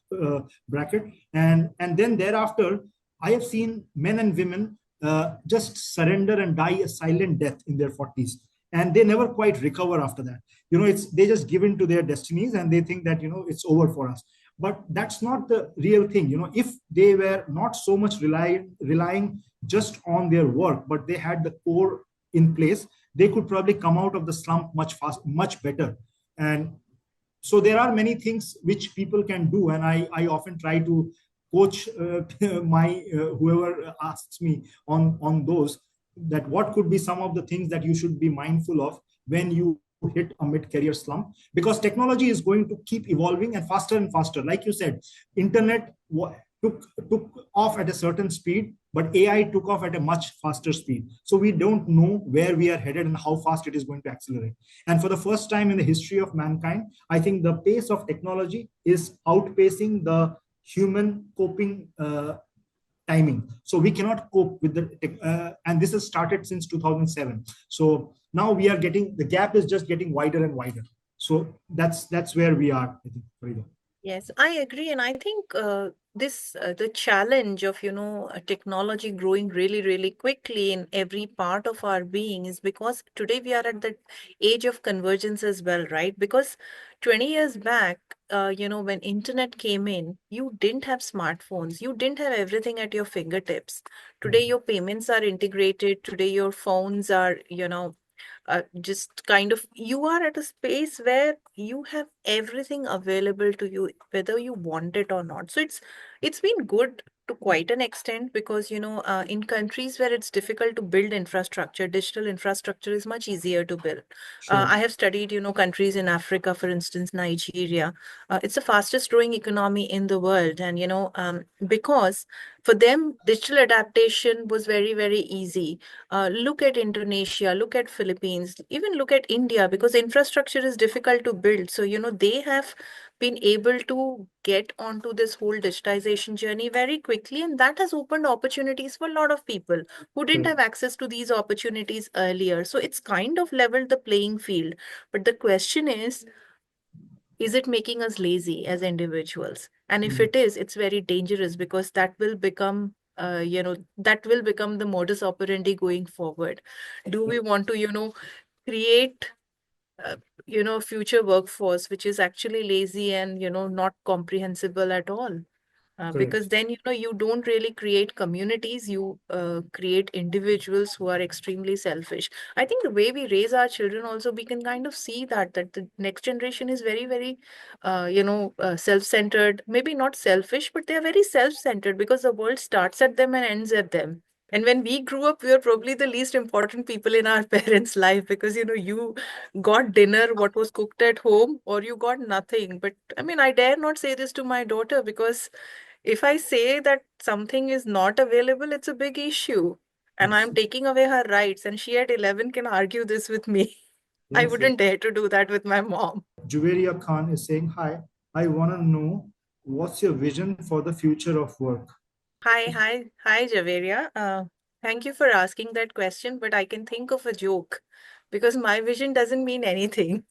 bracket. And then thereafter, I have seen men and women just surrender and die a silent death in their 40s, and they never quite recover after that. It's they just give in to their destinies and they think that it's over for us. But that's not the real thing. If they were not so much relying just on their work, but they had the core in place, they could probably come out of the slump much better. And so there are many things which people can do, and I often try to coach my whoever asks me on those, that what could be some of the things that you should be mindful of when you hit a mid-career slump, because technology is going to keep evolving and faster. Like you said, internet took off at a certain speed, but AI took off at a much faster speed. So we don't know where we are headed and how fast it is going to accelerate. And for the first time in the history of mankind, I think the pace of technology is outpacing the human coping timing. So we cannot cope with and this has started since 2007. So now we are getting, the gap is just getting wider and wider. So that's where we are, I think, Farida. Yes, I agree. And I think the challenge of, technology growing really, really quickly in every part of our being is because today we are at the age of convergence as well, right? Because 20 years back, when internet came in, you didn't have smartphones. You didn't have everything at your fingertips. Today, your payments are integrated. Today, your phones are, just kind of, you are at a space where you have everything available to you whether you want it or not. So it's been good to quite an extent, because in countries where it's difficult to build infrastructure, digital infrastructure is much easier to build. Sure. I have studied countries in Africa, for instance Nigeria. It's the fastest growing economy in the world, and because for them digital adaptation was very, very easy. Look at Indonesia, look at Philippines, even look at India, because infrastructure is difficult to build. So, they have been able to get onto this whole digitization journey very quickly. And that has opened opportunities for a lot of people who didn't have access to these opportunities earlier. So it's kind of leveled the playing field. But the question is it making us lazy as individuals? And if Mm. it is, it's very dangerous, because that will become the modus operandi going forward. Do we want to create uh, future workforce which is actually lazy and not comprehensible at all? Because Correct. then you don't really create communities, you create individuals who are extremely selfish. I think the way we raise our children also, we can kind of see that the next generation is very, very self-centered, maybe not selfish, but they are very self-centered, because the world starts at them and ends at them. And when we grew up, we were probably the least important people in our parents' life, because you got dinner what was cooked at home, or you got nothing. But I mean, I dare not say this to my daughter, because if I say that something is not available, it's a big issue. And Yes. I'm taking away her rights. And she at 11 can argue this with me. I Yes. Yes. wouldn't dare to do that with my mom. Juveria Khan is saying, hi, I want to know what's your vision for the future of work? Hi, Javeria. Thank you for asking that question, but I can think of a joke, because my vision doesn't mean anything.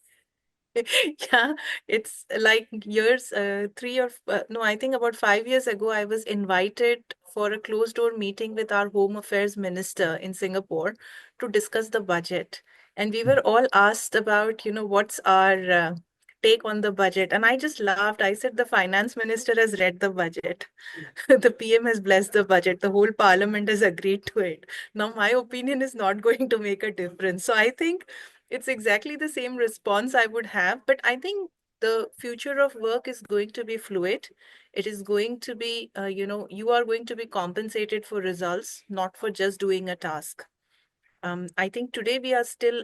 Yeah, it's like years, no, I think about 5 years ago, I was invited for a closed door meeting with our Home Affairs Minister in Singapore to discuss the budget. And we were all asked about, what's our take on the budget. And I just laughed. I said, the finance minister has read the budget. The PM has blessed the budget. The whole parliament has agreed to it. Now, my opinion is not going to make a difference. So I think it's exactly the same response I would have. But I think the future of work is going to be fluid. It is going to be, you are going to be compensated for results, not for just doing a task. I think today we are still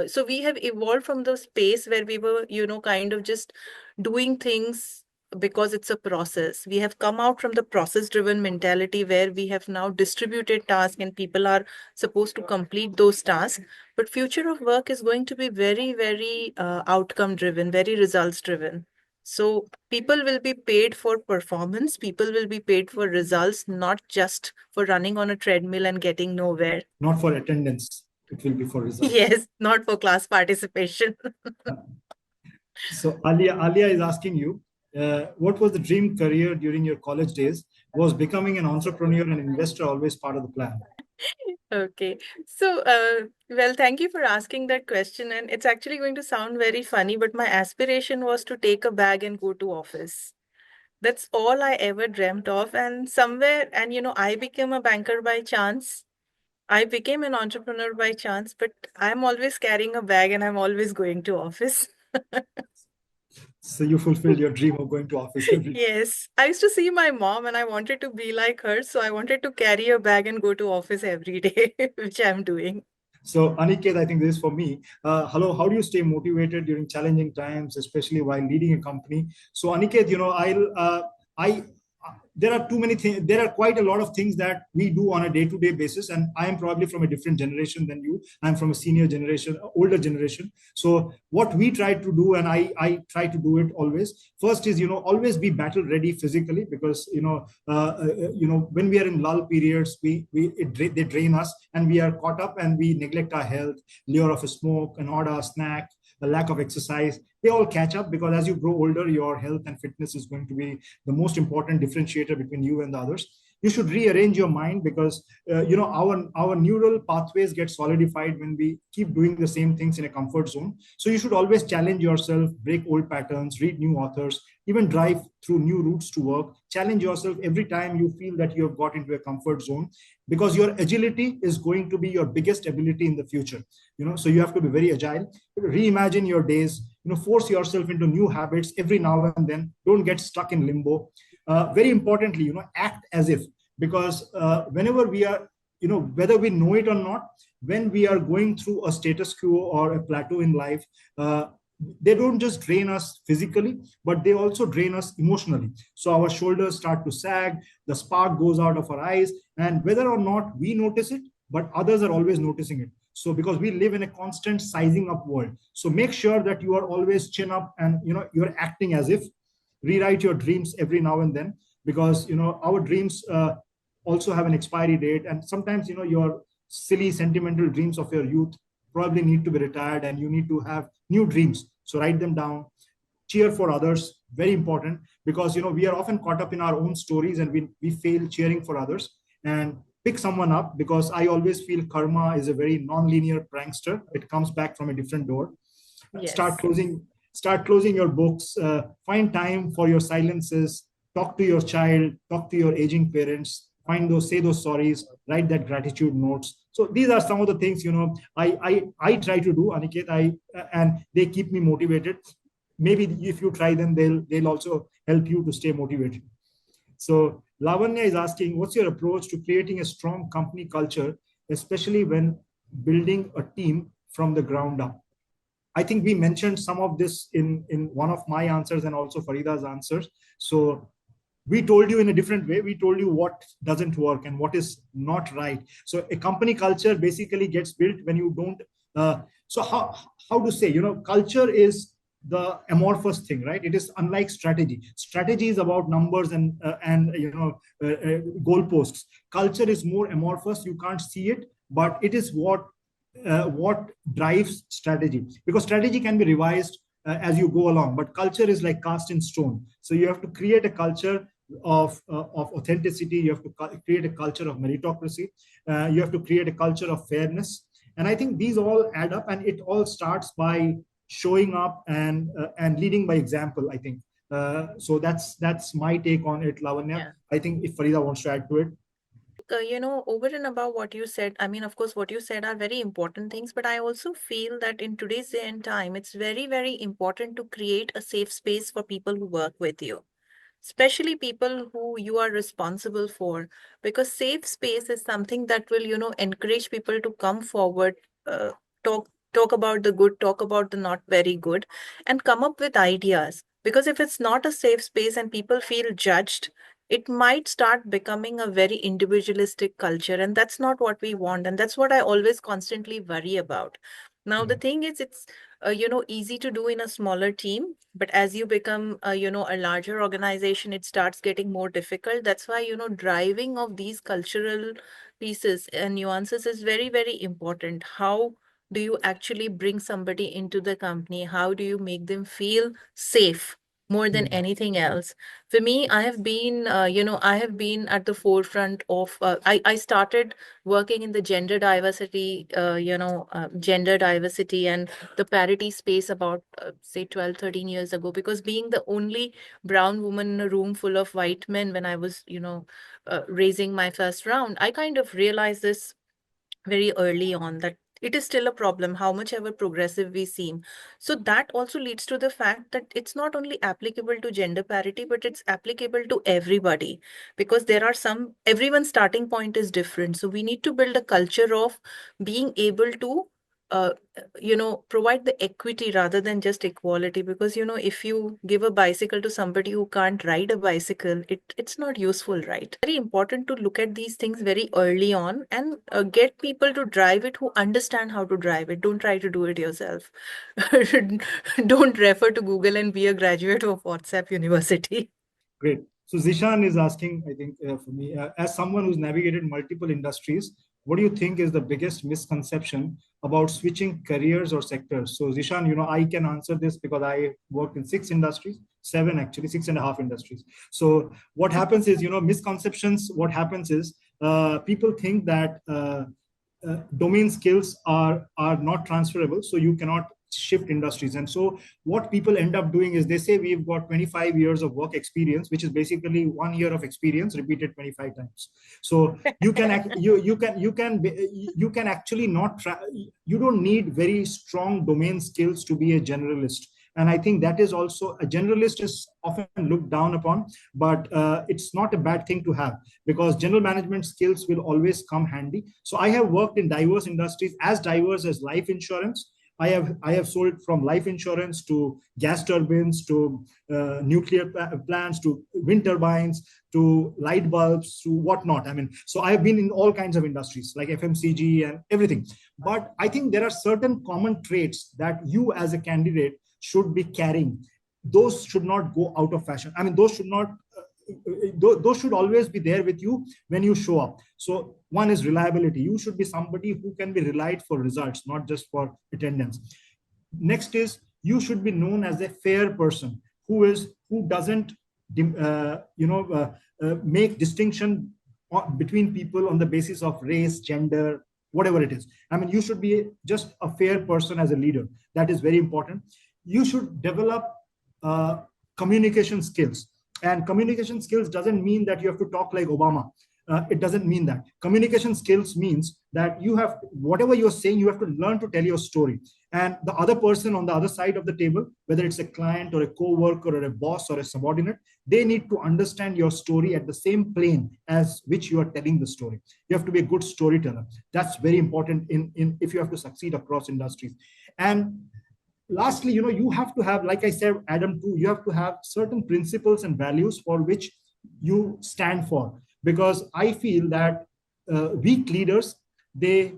so we have evolved from the space where we were, kind of just doing things because it's a process. We have come out from the process driven mentality where we have now distributed tasks and people are supposed to complete those tasks. But future of work is going to be very, very outcome driven, very results driven. So people will be paid for performance, people will be paid for results, not just for running on a treadmill and getting nowhere. Not for attendance, it will be for results. Yes, not for class participation. So Alia is asking you, what was the dream career during your college days? Was becoming an entrepreneur and investor always part of the plan? Okay. So, well, thank you for asking that question. And it's actually going to sound very funny, but my aspiration was to take a bag and go to office. That's all I ever dreamt of. And somewhere, and I became a banker by chance. I became an entrepreneur by chance, but I'm always carrying a bag and I'm always going to office. So you fulfilled your dream of going to office every day. Yes. I used to see my mom and I wanted to be like her. So I wanted to carry a bag and go to office every day, which I'm doing. So, Aniket, I think this is for me. Hello, how do you stay motivated during challenging times, especially while leading a company? So, Aniket, I, there are too many things. There are quite a lot of things that we do on a day-to-day basis, and I am probably from a different generation than you. I'm from a senior generation, older generation. So, what we try to do, and I try to do it always. First is, always be battle ready physically, because when we are in lull periods, they drain us, and we are caught up, and we neglect our health, lure of a smoke, an odd hour snack, the lack of exercise. They all catch up, because as you grow older, your health and fitness is going to be the most important differentiator between you and the others. You should rearrange your mind, because our neural pathways get solidified when we keep doing the same things in a comfort zone. So you should always challenge yourself, break old patterns, read new authors, even drive through new routes to work. Challenge yourself every time you feel that you have got into a comfort zone, because your agility is going to be your biggest ability in the future. So you have to be very agile. Reimagine your days. Force yourself into new habits every now and then. Don't get stuck in limbo. Very importantly, act as if, because whenever we are, whether we know it or not, when we are going through a status quo or a plateau in life, they don't just drain us physically, but they also drain us emotionally. So our shoulders start to sag, the spark goes out of our eyes, and whether or not we notice it, but others are always noticing it. So because we live in a constant sizing up world, so make sure that you are always chin up, and you're acting as if. Rewrite your dreams every now and then, because our dreams also have an expiry date, and sometimes your silly sentimental dreams of your youth probably need to be retired, and you need to have new dreams. So write them down. Cheer for others, very important, because we are often caught up in our own stories, and we fail cheering for others. And pick someone up, because I always feel karma is a very non-linear prankster. It comes back from a different door. start Yes. closing start closing your books. Find time for your silences. Talk to your child, talk to your aging parents, say those sorries, write that gratitude notes. So these are some of the things I try to do, Aniket. And they keep me motivated. Maybe if you try them, they'll also help you to stay motivated. So Lavanya is asking, what's your approach to creating a strong company culture, especially when building a team from the ground up? I think we mentioned some of this in one of my answers, and also Farida's answers. So we told you in a different way. We told you what doesn't work and what is not right. So a company culture basically gets built when you don't. So how to say? Culture is the amorphous thing, right? It is unlike strategy. Strategy is about numbers and goalposts. Culture is more amorphous. You can't see it, but it is what drives strategy, because strategy can be revised as you go along, but culture is like cast in stone. So you have to create a culture of authenticity. You have to create a culture of meritocracy. You have to create a culture of fairness. And I think these all add up, and it all starts by showing up and leading by example, I think. So that's my take on it, Lavanya. Yeah. I think if Farida wants to add to it. Over and above what you said, I mean, of course, what you said are very important things, but I also feel that in today's day and time, it's very, very important to create a safe space for people who work with you, especially people who you are responsible for, because safe space is something that will encourage people to come forward, uh, talk about the good, talk about the not very good, and come up with ideas. Because if it's not a safe space and people feel judged, it might start becoming a very individualistic culture, and that's not what we want, and that's what I always constantly worry about. Now the thing is, it's easy to do in a smaller team, but as you become a larger organization, it starts getting more difficult. That's why driving of these cultural pieces and nuances is very, very important. How do you actually bring somebody into the company? How do you make them feel safe? more than Hmm. anything else. For me, I have been at the forefront of, I started working in the gender diversity and the parity space about, say, 12, 13 years ago, because being the only brown woman in a room full of white men when I was, raising my first round, I kind of realized this very early on, that it is still a problem how much ever progressive we seem. So that also leads to the fact that it's not only applicable to gender parity, but it's applicable to everybody, because there are some, everyone's starting point is different. So we need to build a culture of being able to uh, provide the equity rather than just equality, because if you give a bicycle to somebody who can't ride a bicycle, it's not useful, right? Very important to look at these things very early on, and get people to drive it who understand how to drive it. Don't try to do it yourself. Don't refer to Google and be a graduate of WhatsApp University. Great. So Zishan is asking, I think, for me, as someone who's navigated multiple industries, what do you think is the biggest misconception about switching careers or sectors? So Zishan, I can answer this because I worked in six industries, seven actually, six and a half industries. So what happens is, misconceptions. What happens is people think that domain skills are not transferable, so you cannot shift industries. And so what people end up doing is they say we've got 25 years of work experience, which is basically 1 year of experience repeated 25 times. So you can actually not you don't need very strong domain skills to be a generalist. And I think that is also, a generalist is often looked down upon, but it's not a bad thing to have, because general management skills will always come handy. So I have worked in diverse industries, as diverse as life insurance. I have sold from life insurance to gas turbines to nuclear plants to wind turbines to light bulbs to whatnot. I mean, so I've been in all kinds of industries like FMCG and everything. But I think there are certain common traits that you as a candidate should be carrying. Those should not go out of fashion. I mean, those should not those should always be there with you when you show up. So one is reliability. You should be somebody who can be relied for results, not just for attendance. Next is, you should be known as a fair person who doesn't make distinction between people on the basis of race, gender, whatever it is. I mean, you should be just a fair person as a leader. That is very important. You should develop uh, communication skills. And communication skills doesn't mean that you have to talk like Obama. It doesn't mean that. Communication skills means that you have, whatever you're saying, you have to learn to tell your story. And the other person on the other side of the table, whether it's a client or a co-worker or a boss or a subordinate, they need to understand your story at the same plane as which you are telling the story. You have to be a good storyteller. That's very important in if you have to succeed across industries. And lastly, you have to have, like I said, Adam, too, you have to have certain principles and values for which you stand for. Because I feel that weak leaders, they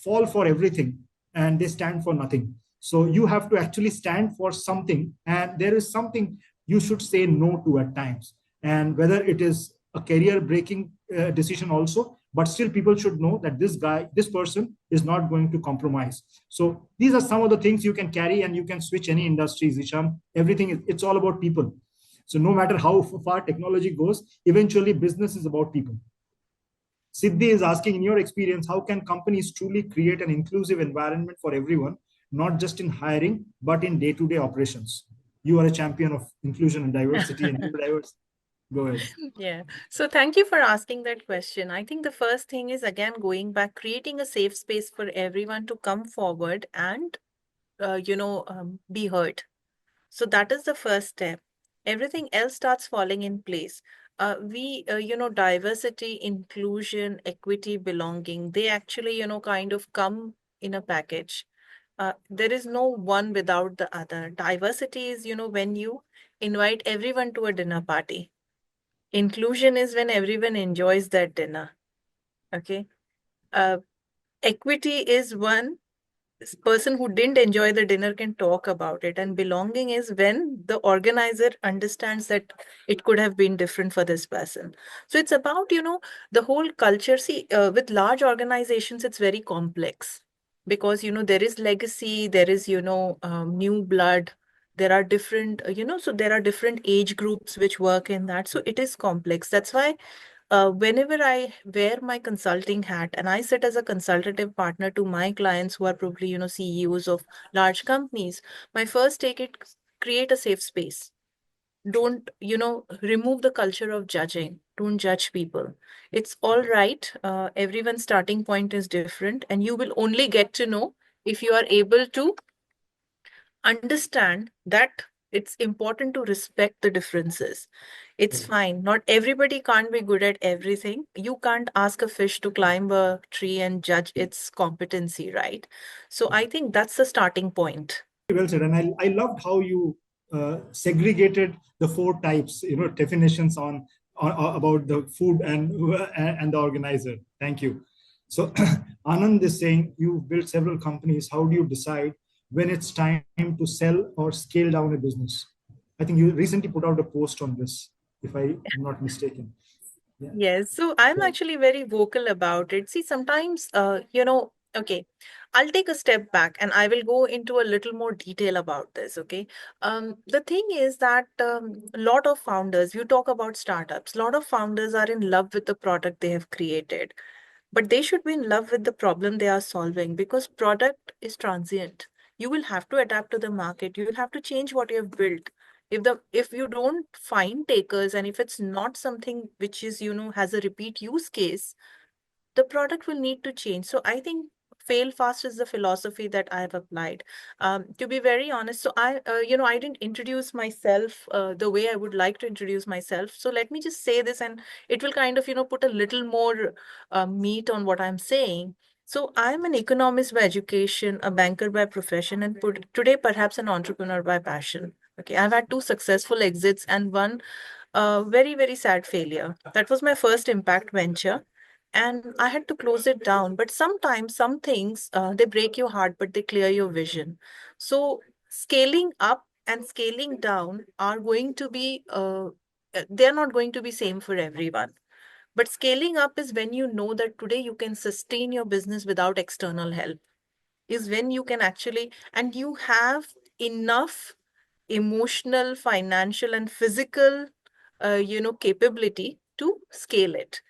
fall for everything and they stand for nothing. So you have to actually stand for something, and there is something you should say no to at times. And whether it is a career breaking decision also, but still people should know that this person is not going to compromise. So these are some of the things you can carry, and you can switch any industries, Isham. Everything it's all about people. So no matter how far technology goes, eventually business is about people. Siddhi is asking, in your experience, how can companies truly create an inclusive environment for everyone, not just in hiring, but in day-to-day operations? You are a champion of inclusion and diversity and neurodiversity. Go ahead. Yeah. So thank you for asking that question. I think the first thing is, again, going back, creating a safe space for everyone to come forward and, be heard. So that is the first step. Everything else starts falling in place. Diversity, inclusion, equity, belonging, they actually, kind of come in a package. There is no one without the other. Diversity is, when you invite everyone to a dinner party. Inclusion is when everyone enjoys that dinner. Okay. Uh, Equity is one person who didn't enjoy the dinner can talk about it. And belonging is when the organizer understands that it could have been different for this person. So it's about, the whole culture. See, with large organizations, it's very complex, because, there is legacy, there is, new blood, There are different, so there are different age groups which work in that. So it is complex. That's why whenever I wear my consulting hat and I sit as a consultative partner to my clients who are probably, CEOs of large companies, my first take it, create a safe space. Don't, remove the culture of judging. Don't judge people. It's all right. Everyone's starting point is different, and you will only get to know if you are able to understand that it's important to respect the differences. It's fine. Not everybody can't be good at everything. You can't ask a fish to climb a tree and judge its competency, right? So I think that's the starting point. Well said, and I loved how you segregated the four types, definitions on about the food and the organizer. Thank you. So Anand is saying you built several companies. How do you decide when it's time to sell or scale down a business? I think you recently put out a post on this, if I am not mistaken. Yeah. Yes, so I'm actually very vocal about it. See, sometimes, okay, I'll take a step back and I will go into a little more detail about this, okay? The thing is that a lot of founders, you talk about startups, a lot of founders are in love with the product they have created, but they should be in love with the problem they are solving because product is transient. You will have to adapt to the market. You will have to change what you have built. If you don't find takers and if it's not something which is, has a repeat use case, the product will need to change. So I think fail fast is the philosophy that I have applied. To be very honest, so I didn't introduce myself the way I would like to introduce myself. So let me just say this, and it will kind of, put a little more meat on what I'm saying. So I'm an economist by education, a banker by profession, and today perhaps an entrepreneur by passion. Okay, I've had two successful exits and one very, very sad failure. That was my first impact venture and I had to close it down. But sometimes some things they break your heart, but they clear your vision. So scaling up and scaling down are going to be they're not going to be same for everyone. But scaling up is when you know that today you can sustain your business without external help. Is when you can actually and you have enough emotional, financial, and physical, capability to scale it.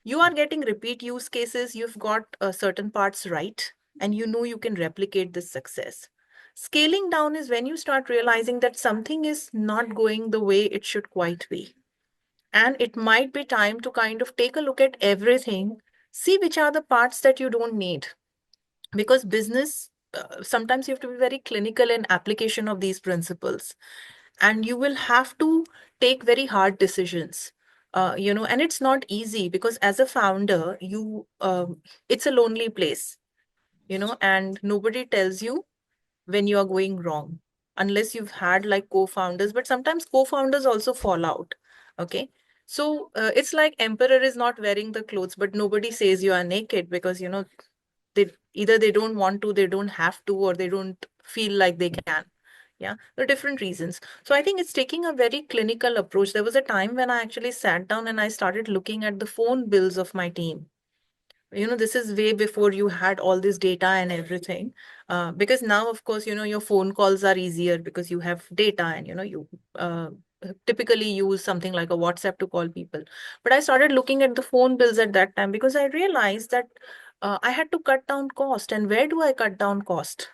You are getting repeat use cases, you've got certain parts right, and you know you can replicate this success. Scaling down is when you start realizing that something is not going the way it should quite be. And it might be time to kind of take a look at everything, see which are the parts that you don't need. Because business, sometimes you have to be very clinical in application of these principles and you will have to take very hard decisions, and it's not easy because as a founder it's a lonely place, and nobody tells you when you are going wrong unless you've had like co-founders, but sometimes co-founders also fall out. Okay, so it's like emperor is not wearing the clothes but nobody says you are naked because they either they don't want to, they don't have to, or they don't feel like they can. Yeah, there are different reasons. So I think it's taking a very clinical approach. There was a time when I actually sat down and I started looking at the phone bills of my team. This is way before you had all this data and everything. Because now, of course, your phone calls are easier because you have data and, you typically use something like a WhatsApp to call people. But I started looking at the phone bills at that time because I realized that I had to cut down cost. And where do I cut down cost?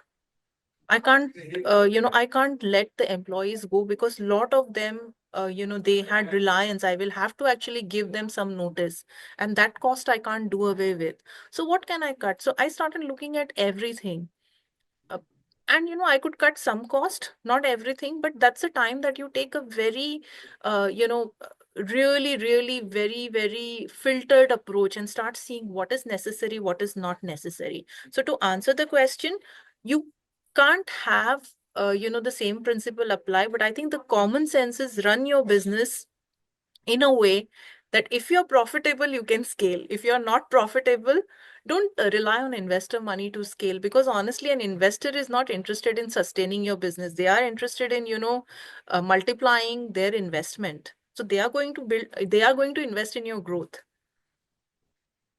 I can't, I can't let the employees go because a lot of them, they had reliance. I will have to actually give them some notice, and that cost I can't do away with. So what can I cut? So I started looking at everything. Uh, and I could cut some cost, not everything, but that's a time that you take a very, really, really very, very filtered approach and start seeing what is necessary, what is not necessary. So to answer the question, you can't have, the same principle apply, but I think the common sense is run your business in a way that if you're profitable, you can scale. If you're not profitable, don't rely on investor money to scale because honestly, an investor is not interested in sustaining your business. They are interested in, multiplying their investment. So they are going to invest in your growth.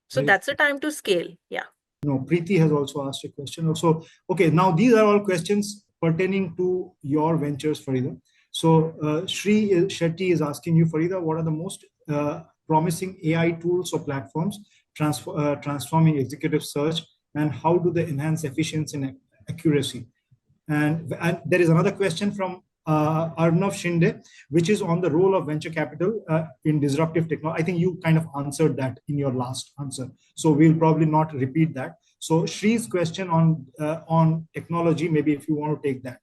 So Very that's the time to scale. Yeah. No, Preeti has also asked a question. So, okay, now these are all questions pertaining to your ventures, Farida. So Shri Shetty is asking you, Farida, what are the most promising AI tools or platforms transforming executive search, and how do they enhance efficiency and accuracy? And there is another question from Arnav Shinde, which is on the role of venture capital in disruptive technology. I think you kind of answered that in your last answer, so we'll probably not repeat that. So Shri's question on technology, maybe if you want to take that,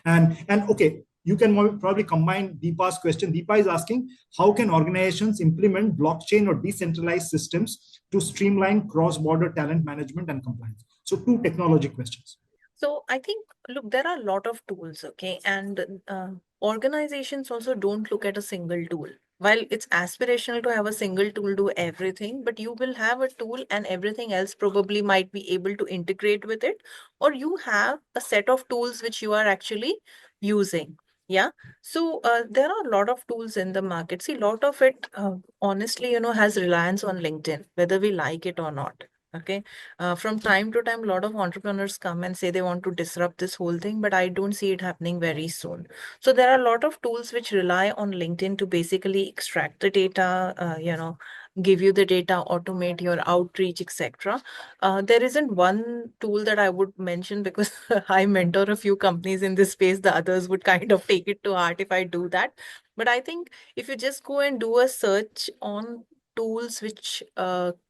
and okay, you can probably combine Deepa's question. Deepa is asking, how can organizations implement blockchain or decentralized systems to streamline cross-border talent management and compliance? So two technology questions. So I think, look, there are a lot of tools, okay? And organizations also don't look at a single tool. While it's aspirational to have a single tool do everything, but you will have a tool and everything else probably might be able to integrate with it, or you have a set of tools which you are actually using. Yeah. So there are a lot of tools in the market. See, a lot of it, honestly, has reliance on LinkedIn, whether we like it or not. Okay. From time to time, a lot of entrepreneurs come and say they want to disrupt this whole thing, but I don't see it happening very soon. So there are a lot of tools which rely on LinkedIn to basically extract the data, give you the data, automate your outreach, etc. There isn't one tool that I would mention because I mentor a few companies in this space. The others would kind of take it to heart if I do that. But I think if you just go and do a search on tools which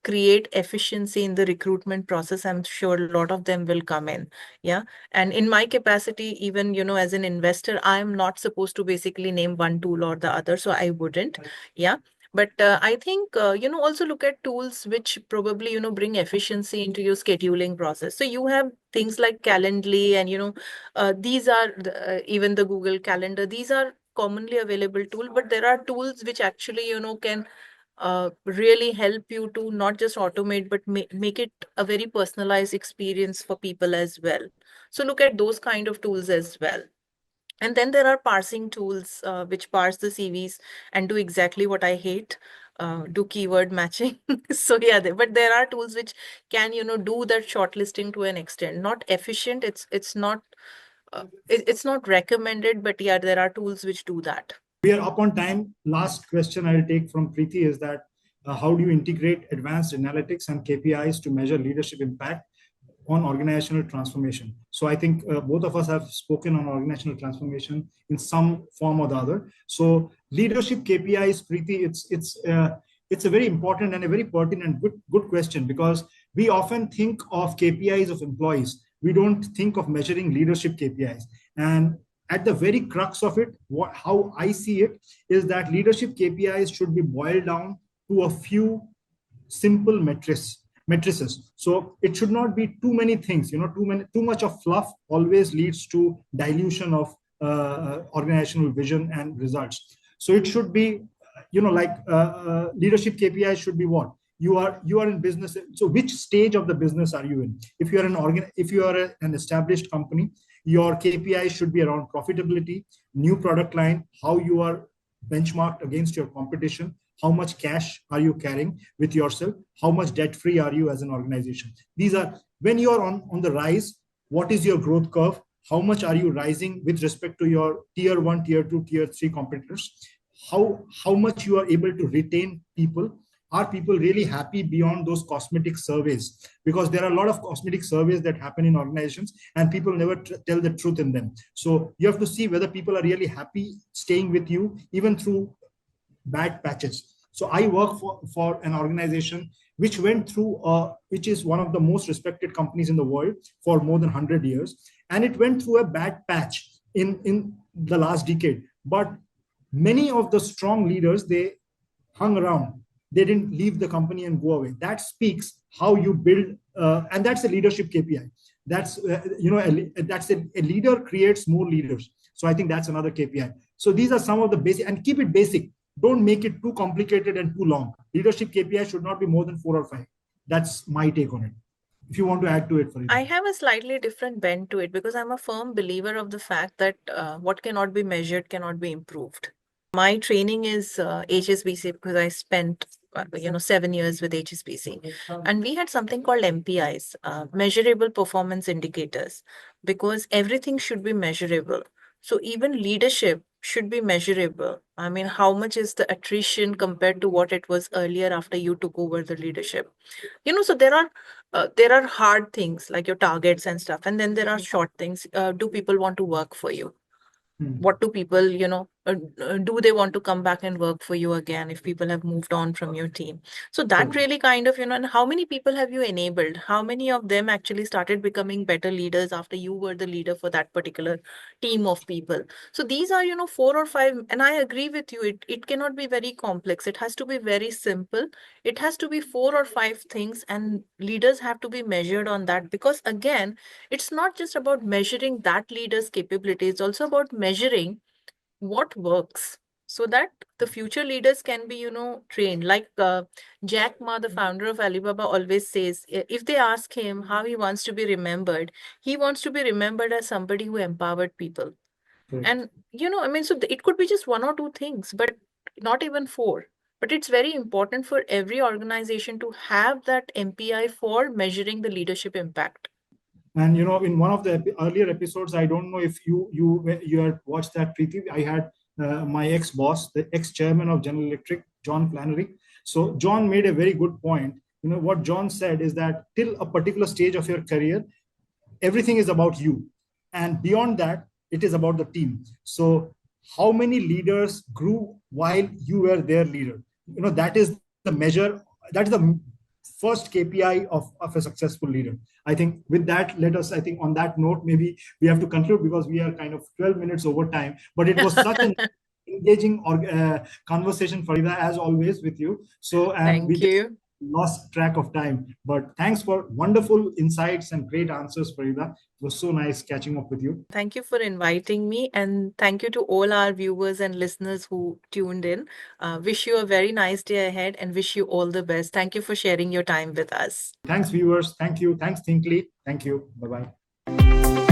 create efficiency in the recruitment process, I'm sure a lot of them will come in. Yeah. And in my capacity, even, as an investor, I'm not supposed to basically name one tool or the other. So I wouldn't. Yeah. But I think, also look at tools which probably, bring efficiency into your scheduling process. So you have things like Calendly and, these are even the Google Calendar. These are commonly available tool, but there are tools which actually, can really help you to not just automate but make it a very personalized experience for people as well. So look at those kind of tools as well. And then there are parsing tools which parse the CVs and do exactly what I hate, do keyword matching. So yeah, but there are tools which can do that shortlisting to an extent. Not efficient, it's not it's not recommended, but yeah, there are tools which do that. We are up on time. Last question I'll take from Preeti is that how do you integrate advanced analytics and KPIs to measure leadership impact on organizational transformation? So I think both of us have spoken on organizational transformation in some form or the other. So leadership KPIs, Preeti, it's a very important and a very pertinent good question, because we often think of KPIs of employees. We don't think of measuring leadership KPIs. And at the very crux of it, how I see it is that leadership KPIs should be boiled down to a few simple matrices. So it should not be too many things. Too much of fluff always leads to dilution of organizational vision and results. So it should be, leadership KPIs should be what you are in business. So which stage of the business are you in? If you are an established company, your KPIs should be around profitability, new product line, how you are benchmarked against your competition, how much cash are you carrying with yourself, how much debt free are you as an organization. These are, when you are on the rise, what is your growth curve, how much are you rising with respect to your tier 1, tier 2, tier 3 competitors, how much you are able to retain people. Are people really happy beyond those cosmetic surveys? Because there are a lot of cosmetic surveys that happen in organizations and people never tell the truth in them. So you have to see whether people are really happy staying with you even through bad patches. So I work for an organization which went through which is one of the most respected companies in the world for more than 100 years, and it went through a bad patch in the last decade. But many of the strong leaders, they hung around. They didn't leave the company and go away. That speaks how you build, and that's a leadership KPI. That's a leader creates more leaders. So I think that's another KPI. So these are some of the basic, and keep it basic. Don't make it too complicated and too long. Leadership KPI should not be more than 4 or 5. That's my take on it. If you want to add to it, Farida. I have a slightly different bent to it because I'm a firm believer of the fact that what cannot be measured cannot be improved. My training is HSBC because I spent 7 years with HSBC. And we had something called MPIs, measurable performance indicators, because everything should be measurable. So even leadership should be measurable. I mean, how much is the attrition compared to what it was earlier after you took over the leadership? So there are hard things like your targets and stuff, and then there are short things. Do people want to work for you? Hmm. What do people, do they want to come back and work for you again if people have moved on from your team? So that True. really kind of, and how many people have you enabled? How many of them actually started becoming better leaders after you were the leader for that particular team of people? So these are, four or five, and I agree with you, it cannot be very complex. It has to be very simple. It has to be four or five things, and leaders have to be measured on that, because again, it's not just about measuring that leader's capability, it's also about measuring what works, so that the future leaders can be, trained. Like Jack Ma, the founder of Alibaba, always says, if they ask him how he wants to be remembered, he wants to be remembered as somebody who empowered people. Correct. And, I mean, so it could be just one or two things, but not even four. But it's very important for every organization to have that MPI for measuring the leadership impact. And in one of the earlier episodes, I don't know if you had watched that, Preeti. I had my ex-boss, the ex-chairman of General Electric, John Flannery. So John made a very good point. What John said is that till a particular stage of your career, everything is about you, and beyond that, it is about the team. So how many leaders grew while you were their leader? That is the measure. That is the first KPI of a successful leader. I think with that, let us, I think on that note, maybe we have to conclude because we are kind of 12 minutes over time. But it was such an engaging conversation, Farida, as always with you. So, and we Thank just you. lost track of time. But thanks for wonderful insights and great answers, Farida. It was so nice catching up with you. Thank you for inviting me, and thank you to all our viewers and listeners who tuned in. Wish you a very nice day ahead and wish you all the best. Thank you for sharing your time with us. Thanks, viewers. Thank you. Thanks, Thinkly. Thank you. Bye bye.